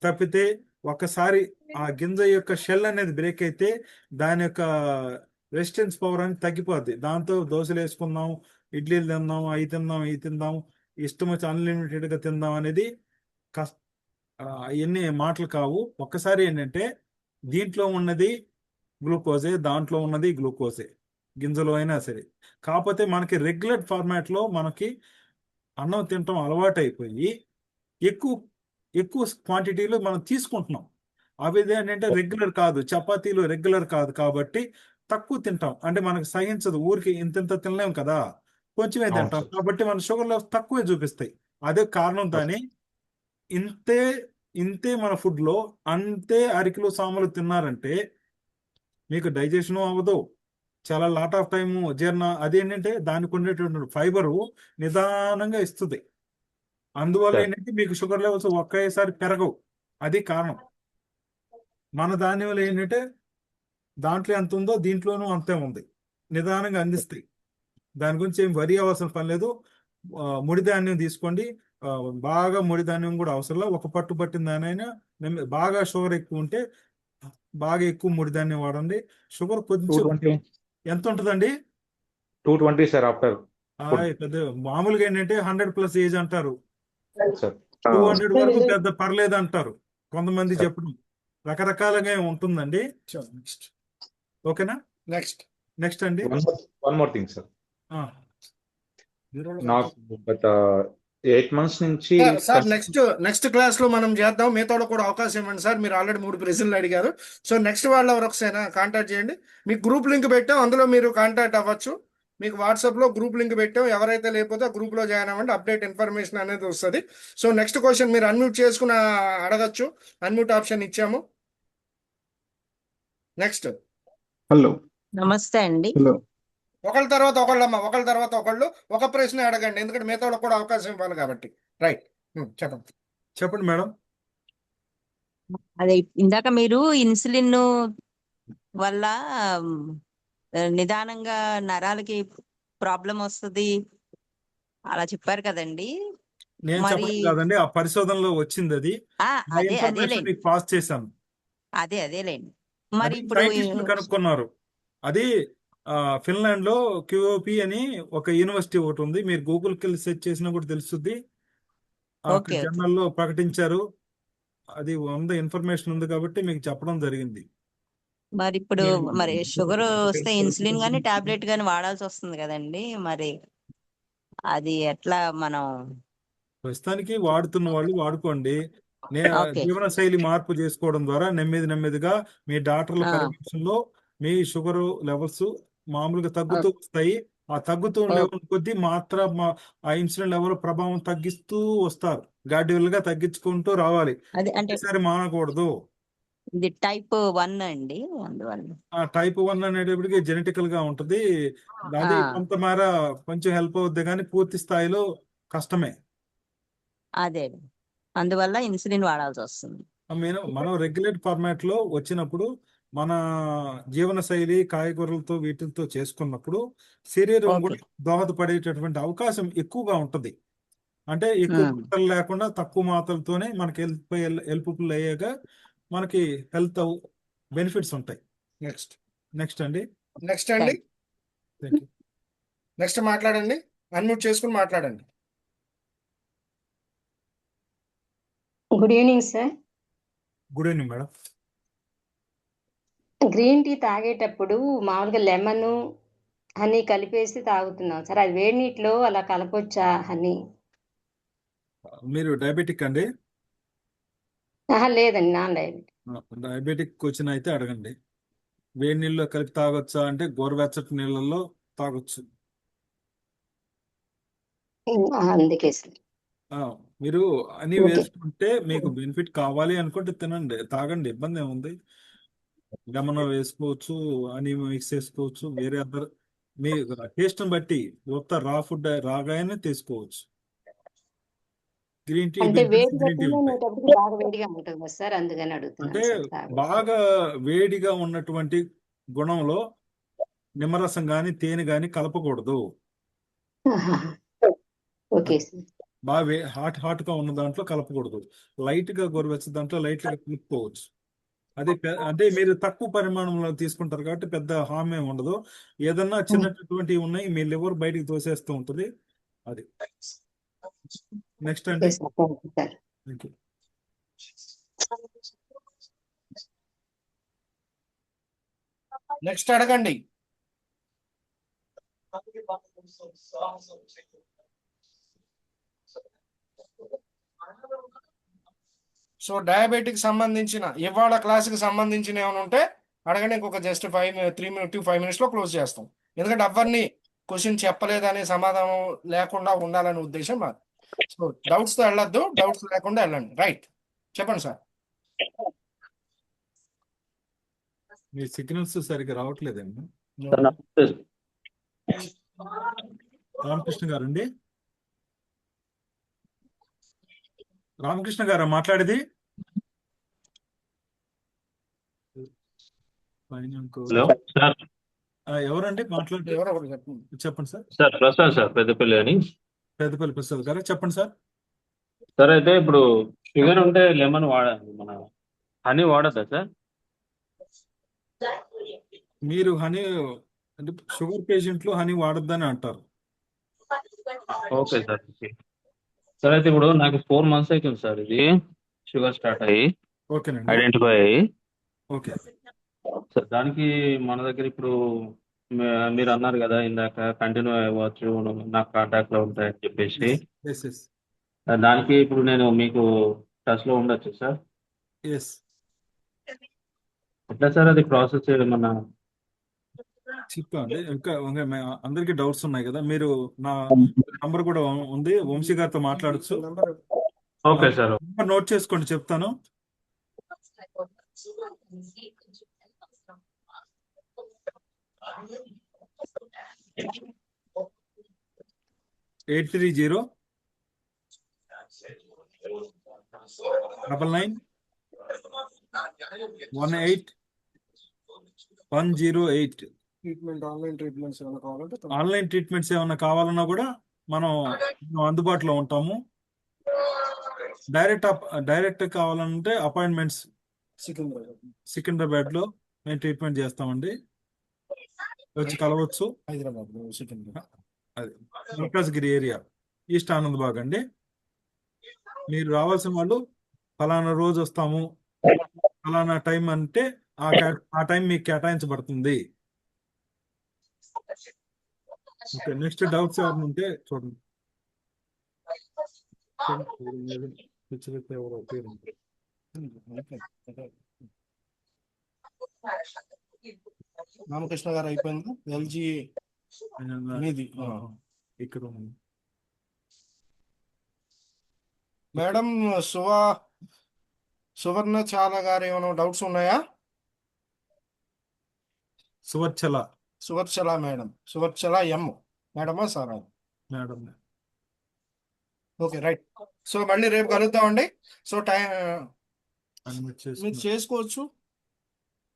తప్పితే, ఒక్కసారి ఆ గింజ యొక్క షెల్ అనేది బ్రేక్ అయితే దాని యొక్క రెసిస్టెన్స్ పవర్ అనేది తగ్గిపోద్ది. దాంతో దోశలు వేసుకుందాం, ఇడ్లీలు తిందాం, అవి తిందాం, ఇవి తిందాం, ఇష్టం వచ్చి అన్లిమిటెడ్ గా తిందాం అనేది కష్ట అవన్నీ మాటలు కావు. ఒక్కసారి ఏంటంటే దీంట్లో ఉన్నది గ్లూకోజే, దాంట్లో ఉన్నది గ్లూకోజే, గింజలో అయినా సరే. కాకపోతే మనకి రెగ్యులర్ ఫార్మాట్ లో మనకి అన్నం తినటం అలవాటు అయిపోయి ఎక్కువ ఎక్కువ క్వాంటిటీలో మనం తీసుకుంటున్నాం. అవి ఏంటంటే రెగ్యులర్ కాదు, చపాతీలు రెగ్యులర్ కాదు కాబట్టి తక్కువ తింటాం. అంటే మనకు సహించదు, ఊరికి ఇంత ఇంత తినలేం కదా, కొంచెమే అవును తింటాం. సార్. కాబట్టి మన షుగర్ లెవెల్స్ తక్కువే చూపిస్తాయి. అదే కారణం. దాని ఇంతే ఇంతే మన ఫుడ్ లో అంతే అరకిలో సాములు తిన్నారంటే మీకు డైజెషన్ అవ్వదు, చాలా లాట్ ఆఫ్ టైము జీర్ణ. అదేంటంటే దానికి ఉండేటువంటి ఫైబరు నిదానంగా ఇస్తుంది. అందువల్ల సార్. ఏంటంటే మీకు షుగర్ లెవెల్స్ ఒకేసారి పెరగవు. అది కారణం. మన ధాన్యంలో ఏంటంటే దాంట్లో ఎంత ఉందో దీంట్లోనూ అంతే ఉంది, నిదానంగా అందిస్తాయి. దాని గురించి ఏం వరి అవ్వాల్సిన పని లేదు. ముడి ధాన్యం తీసుకోండి. ఆ, బాగా ముడి ధాన్యం కూడా అవసరం లేదు. ఒక పట్టు పట్టిన దానైనా బాగా షుగర్ ఎక్కువ ఉంటే బాగా ఎక్కువ ముడి ధాన్యం వాడండి. షుగర్ కొంచెం 220 ఎంత ఉంటుందండి? 220 సార్ ఆఫ్టర్ ఫుడ్. పెద్ద మామూలుగా ఏంటంటే 100+ ఏజ్ అంటారు, సార్. 200 వరకు పెద్ద పర్లేదు అంటారు కొంతమంది సార్. చెప్పడం. రకరకాలుగా ఉంటుందండి. నెక్స్ట్. ఓకేనా? నెక్స్ట్. నెక్స్ట్ అండి. One more thing sir. ఆ, నాకు గత 8 months నుంచి సార్ నెక్స్ట్ క్లాస్ లో మనం చేద్దాం. మీతో కూడా అవకాశం ఇవ్వండి సార్. మీరు ఆల్రెడీ 3 ప్రశ్నలు అడిగారు. సో నెక్స్ట్ వాళ్ళు ఎవరు ఒకసారి కాంటాక్ట్ చేయండి. మీకు గ్రూప్ లింక్ పెట్టాం, అందులో మీరు కాంటాక్ట్ అవ్వచ్చు. మీకు వాట్సాప్ లో గ్రూప్ లింక్ పెట్టాం, ఎవరైతే లేకపోతే ఆ గ్రూప్ లో జాయిన్ అవ్వండి, అప్డేట్ ఇన్ఫర్మేషన్ అనేది వస్తుంది. సో నెక్స్ట్ క్వశ్చన్ మీరు అన్మ్యూట్ చేసుకుని అడగచ్చు, అన్మ్యూట్ ఆప్షన్ ఇచ్చాము. నెక్స్ట్. హలో. నమస్తే అండి. హలో. ఒకళ్ళ తర్వాత ఒకళ్ళమ్మా, ఒకళ్ళ తర్వాత ఒకళ్ళు ఒక ప్రశ్న అడగండి, ఎందుకంటే మిగతా వాళ్ళకి కూడా అవకాశం ఇవ్వాలి కాబట్టి. రైట్, చెప్పండి. చెప్పండి మేడం. అదే ఇందాక మీరు ఇన్సులిన్ వల్ల నిదానంగా నరాలకి ప్రాబ్లం వస్తుంది అలా చెప్పారు కదండి. నేను మరి చెప్పడం కాదండి, ఆ పరిశోధనలో వచ్చింది అది. ఆ ఇన్ఫర్మేషన్ అదేలేండి, మీకు పాస్ చేశాను. అదేలేండి. మరి అది ఇప్పుడు సైంటిస్టులు కనుక్కున్నారు. అది ఫిన్లాండ్ లో క్యూఓపి అని ఒక యూనివర్సిటీ ఒకటి ఉంది. మీరు గూగుల్కి వెళ్ళి సెర్చ్ చేసినా కూడా తెలుస్తుంది. ఓకే జర్నల్లో ప్రకటించారు. అది ఇన్ఫర్మేషన్ ఉంది కాబట్టి మీకు చెప్పడం జరిగింది. మరి ఇప్పుడు మరి షుగర్ వస్తే ఇన్సులిన్ గానీ తెలుసుకోవాల్సింది. టాబ్లెట్ గానీ వాడాల్సి వస్తుంది కదండి. మరి అది ఎట్లా మనం? ప్రస్తుతానికి వాడుతున్న వాళ్ళు వాడుకోండి. ఓకే. జీవన శైలి మార్పు చేసుకోవడం ద్వారా నెమ్మదిగా మీ డాక్టర్ల పర్యవేక్షణలో మీ షుగర్ లెవెల్స్ మామూలుగా తగ్గుతూ వస్తాయి. ఆ తగ్గుతూ లెవెల్ కొద్దీ ఆ ఇన్సులిన్ లెవెల్ ప్రభావం తగ్గిస్తూ వస్తారు. గ్రాడ్యువల్ గా తగ్గించుకుంటూ రావాలి, అది అంటే ఒకేసారి మానకూడదు. ఇది టైప్ 1 అండి, అందువల్ల. ఆ టైప్ 1 అనేటప్పటికి జెనెటికల్ గా ఉంటది. అది కొంతమేర కొంచెం హెల్ప్ అవుద్ది, కానీ పూర్తి స్థాయిలో కష్టమే. అదే అందువల్ల ఇన్సులిన్ వాడాల్సి వస్తుంది. మనం రెగ్యులేట్ ఫార్మాట్ లో వచ్చినప్పుడు మన జీవన శైలి కాయగూరలతో వీటితో చేసుకున్నప్పుడు శరీరం కూడా దోహదపడేటటువంటి అవకాశం ఎక్కువగా ఉంటది. అంటే ఎక్కువ ఉమ్. మాత్రలు లేకుండా తక్కువ మాత్రలతోనే మనకి హెల్ప్ఫుల్ అయ్యాక మనకి హెల్త్ బెనిఫిట్స్ ఉంటాయి. నెక్స్ట్ నెక్స్ట్ అండి. నెక్స్ట్ అండి, థ్యాంక్ యూ. నెక్స్ట్ మాట్లాడండి, అన్మ్యూట్ చేసుకుని మాట్లాడండి. Good evening sir. Good evening madam. Green tea తాగేటప్పుడు మామూలుగా లెమన్ హనీ కలిపేసి తాగుతున్నాం సార్. అది వేడి నీటిలో అలా కలపొచ్చా హనీ? మీరు డయాబెటిక్ అండి? లేదండి, నాన్ డయాబెటిక్. డయాబెటిక్ క్వశ్చన్ అయితే అడగండి. వేడి నీళ్ళలో కలిపి తాగొచ్చా అంటే గోరువెచ్చటి నీళ్ళలో తాగొచ్చు. అందుకే సార్. ఆ, మీరు అని ఓకే. వేసుకుంటే మీకు బెనిఫిట్ కావాలి అనుకుంటే తినండి, తాగండి, ఇబ్బంది ఏముంది. లెమన్ వేసుకోవచ్చు, అని మిక్స్ చేసుకోవచ్చు, వేరే అదర్ మీ టేస్ట్ బట్టి కొత్త రా ఫుడ్ రాగానే తీసుకోవచ్చు. గ్రీన్ టీ అంటే బెనిఫిట్స్ వేడిగా గ్రీన్ టీ ఉంటాయి. తినేటప్పుడు బాగా వేడిగా ఉంటుంది కదా సార్, అందుకని అంటే అడుగుతున్నాను సార్. తాగొచ్చా? బాగా వేడిగా ఉన్నటువంటి గుణంలో నిమ్మరసం కానీ తేనె కానీ కలపకూడదు. ఆహా. ఓకే అది సార్. బాగా హాట్ గా ఉన్న దాంట్లో కలపకూడదు. లైట్ గా గోరువెచ్చ దాంట్లో లైట్ గా కలుపుకోవచ్చు. అది అంటే మీరు తక్కువ పరిమాణంలో తీసుకుంటారు కాబట్టి పెద్ద హామ్ ఏమి ఉండదు. ఏదన్నా చిన్నటువంటివి ఉన్నాయి, మీ లివర్ బయటికి తోసేస్తూ ఉంటుంది. అది నెక్స్ట్ ఓకే అండి. Sir. Thank you sir. Thank you. Next అడగండి. సో డయాబెటిక్ సంబంధించిన ఇవాళ క్లాస్కి సంబంధించిన ఏమైనా ఉంటే అడగండి. ఇంకొక జస్ట్ 5 minutes లో క్లోజ్ చేస్తాం. ఎందుకంటే ఎవరిని క్వశ్చన్ చెప్పలేదనే సమాధానం లేకుండా ఉండాలనే ఉద్దేశం మాది. సో డౌట్స్తో వెళ్ళొద్దు, డౌట్స్ లేకుండా వెళ్ళండి. రైట్, చెప్పండి సార్. మీ సిగ్నల్స్ సరిగ్గా రావట్లేదండి. రామకృష్ణ గారు అండి? రామకృష్ణ గారు మాట్లాడేది? Hello sir. ఎవరండి మాట్లాడే? ఎవరో ఒకరు చెప్పండి. చెప్పండి sir. Sir Prasad sir, Peddapalli అని. పెద్దపల్లి ప్రసాద్ గారు చెప్పండి సార్. సార్ అయితే ఇప్పుడు షుగర్ ఉంటే లెమన్ మన హనీ వాడద్దా సార్? మీరు హనీ అంటే షుగర్ పేషెంట్లు హనీ వాడొద్దని అంటారు. Okay sir. Okay sir. అయితే ఇప్పుడు నాకు 4 months అవుతుంది సార్, ఇది షుగర్ స్టార్ట్ అయ్యి ఓకేనండి. ఐడెంటిఫై అయ్యి. ఓకే సార్ దానికి మన దగ్గర ఇప్పుడు మీరు అన్నారు కదా ఇందాక, కంటిన్యూ అవ్వచ్చు, నాకు కాంటాక్ట్ లో ఉంటాయని చెప్పేసి. ఎస్ ఎస్ దానికి ఇప్పుడు నేను మీకు టచ్ లో ఉండొచ్చు సార్? ఎస్. ఎట్లా సార్ అది ప్రాసెస్ ఏమన్నా? చెప్పండి. ఇంకా అందరికీ డౌట్స్ ఉన్నాయి కదా, మీరు నా నంబర్ కూడా ఉంది, వంశీ గారితో మాట్లాడచ్చు. Okay sir. నంబర్ నోట్ చేసుకోండి, చెప్తాను. 830 99 18 108. ఆన్లైన్ ట్రీట్మెంట్స్ ఏమైనా కావాలంటే ఆన్లైన్ ట్రీట్మెంట్స్ ఏమైనా కావాలన్నా కూడా మనం అందుబాటులో ఉంటాము. డైరెక్ట్ కావాలంటే అపాయింట్మెంట్స్ సికింద్రాబాద్ లో మేము ట్రీట్మెంట్ చేస్తామండి, వచ్చి కలవచ్చు. హైదరాబాద్ సికింద్రాబాద్, అది మల్కాజ్గిరి ఏరియా, ఈస్ట్ ఆనందబాగ్ అండి. మీరు రావాల్సిన వాళ్ళు ఫలానా రోజు వస్తాము, ఫలానా టైం అంటే ఆ టైం మీకు కేటాయించబడుతుంది. ఓకే, నెక్స్ట్ డౌట్స్ ఏమైనా ఉంటే చూడండి. రామకృష్ణ గారు అయిపోయింది. ఎల్జీ మీది ఇక్కడ ఉంది. మేడం సువర్ణ చాలా గారు ఏమైనా డౌట్స్ ఉన్నాయా? సువర్చల మేడం, సువర్చల ఎం మేడమా సారా? మేడం. Okay right. సో మళ్ళీ రేపు కలుద్దామండి. సో టైం మీరు చేసుకోవచ్చు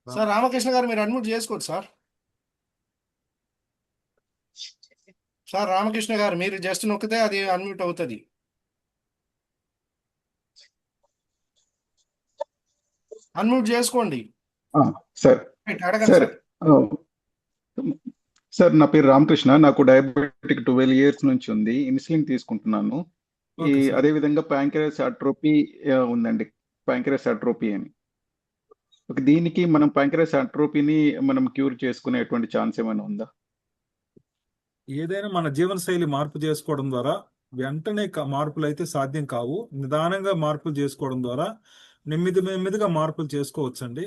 సార్. రామకృష్ణ గారు మీరు అడ్మిట్ చేసుకోవచ్చు సార్. సార్ రామకృష్ణ గారు మీరు జస్ట్ నొక్కితే అది అన్మ్యూట్ అవుతుంది. అన్మ్యూట్ చేసుకోండి. ఆ, సార్ రైట్, అడగండి సార్ సార్. ఆ, సార్ నా పేరు రామకృష్ణ. నాకు డయాబెటిక్ 12 ఇయర్స్ నుంచి ఉంది. ఇన్సులిన్ తీసుకుంటున్నాను. Okay sir. అదే విధంగా ప్యాంక్రియాస్ అట్రోపీ ఉందండి. ప్యాంక్రియాస్ అట్రోపీ అని. దీనికి మనం ప్యాంక్రియాస్ అట్రోపీని మనం క్యూర్ చేసుకునేటువంటి ఛాన్స్ ఏమైనా ఉందా? ఏదైనా మన జీవనశైలి మార్పు చేసుకోవడం ద్వారా వెంటనే మార్పులు అయితే సాధ్యం కావు. నిదానంగా మార్పులు చేసుకోవడం ద్వారా నెమ్మదిగా మార్పులు చేసుకోవచ్చండి.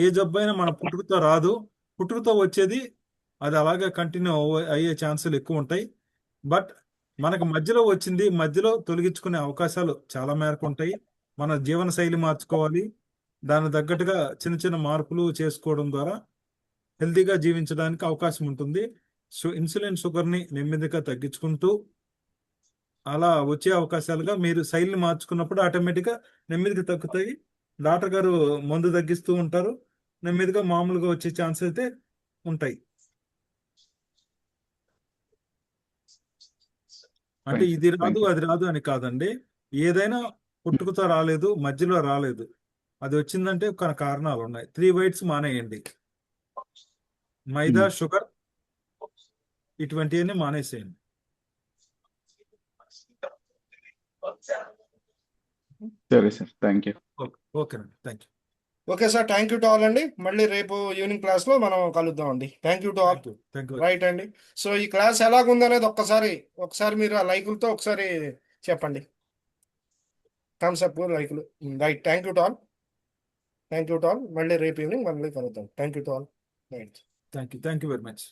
ఏ జబ్బైనా మన పుట్టుకతో రాదు. పుట్టుకతో వచ్చేది అది అలాగే కంటిన్యూ అయ్యే ఛాన్సులు ఎక్కువ ఉంటాయి. బట్ మనకు మధ్యలో వచ్చింది మధ్యలో తొలగించుకునే అవకాశాలు చాలా మేరకు ఉంటాయి. మన జీవనశైలి మార్చుకోవాలి. దానికి తగ్గట్టుగా చిన్న చిన్న మార్పులు చేసుకోవడం ద్వారా హెల్తీగా జీవించడానికి అవకాశం ఉంటుంది. సో ఇన్సులిన్ షుగర్ని నెమ్మదిగా తగ్గించుకుంటూ అలా వచ్చే అవకాశాలుగా మీరు శైలిని మార్చుకున్నప్పుడు ఆటోమేటిక్గా నెమ్మదిగా తగ్గుతాయి. డాక్టర్ గారు మందు తగ్గిస్తూ ఉంటారు. నెమ్మదిగా మామూలుగా వచ్చే ఛాన్స్ అయితే ఉంటాయి. అంటే ఇది రాదు అది రాదు అని కాదండి. ఏదైనా పుట్టుకతో రాలేదు, మధ్యలో రాలేదు. అది వచ్చిందంటే కొన్ని కారణాలు ఉన్నాయి. 3 వైట్స్ మానేయండి. మైదా, షుగర్ ఇటువంటివన్నీ మానేసేయండి. సరే సార్, థ్యాంక్ యూ. ఓకేనండి, thank you. Okay sir, thank you to all అండి. మళ్ళీ రేపు ఈవినింగ్ క్లాస్లో మనం కలుద్దాం అండి. Thank you to all. Thank you. Right అండి. సో ఈ క్లాస్ ఎలాగుందనేది ఒకసారి మీరు ఆ లైకులతో ఒకసారి చెప్పండి. థమ్స్ అప్, లైకులు. Right, thank you to all. Thank you to all. మళ్ళీ రేపు ఈవినింగ్ మళ్ళీ కలుద్దాం. Thank you to all. Right. Thank you very much.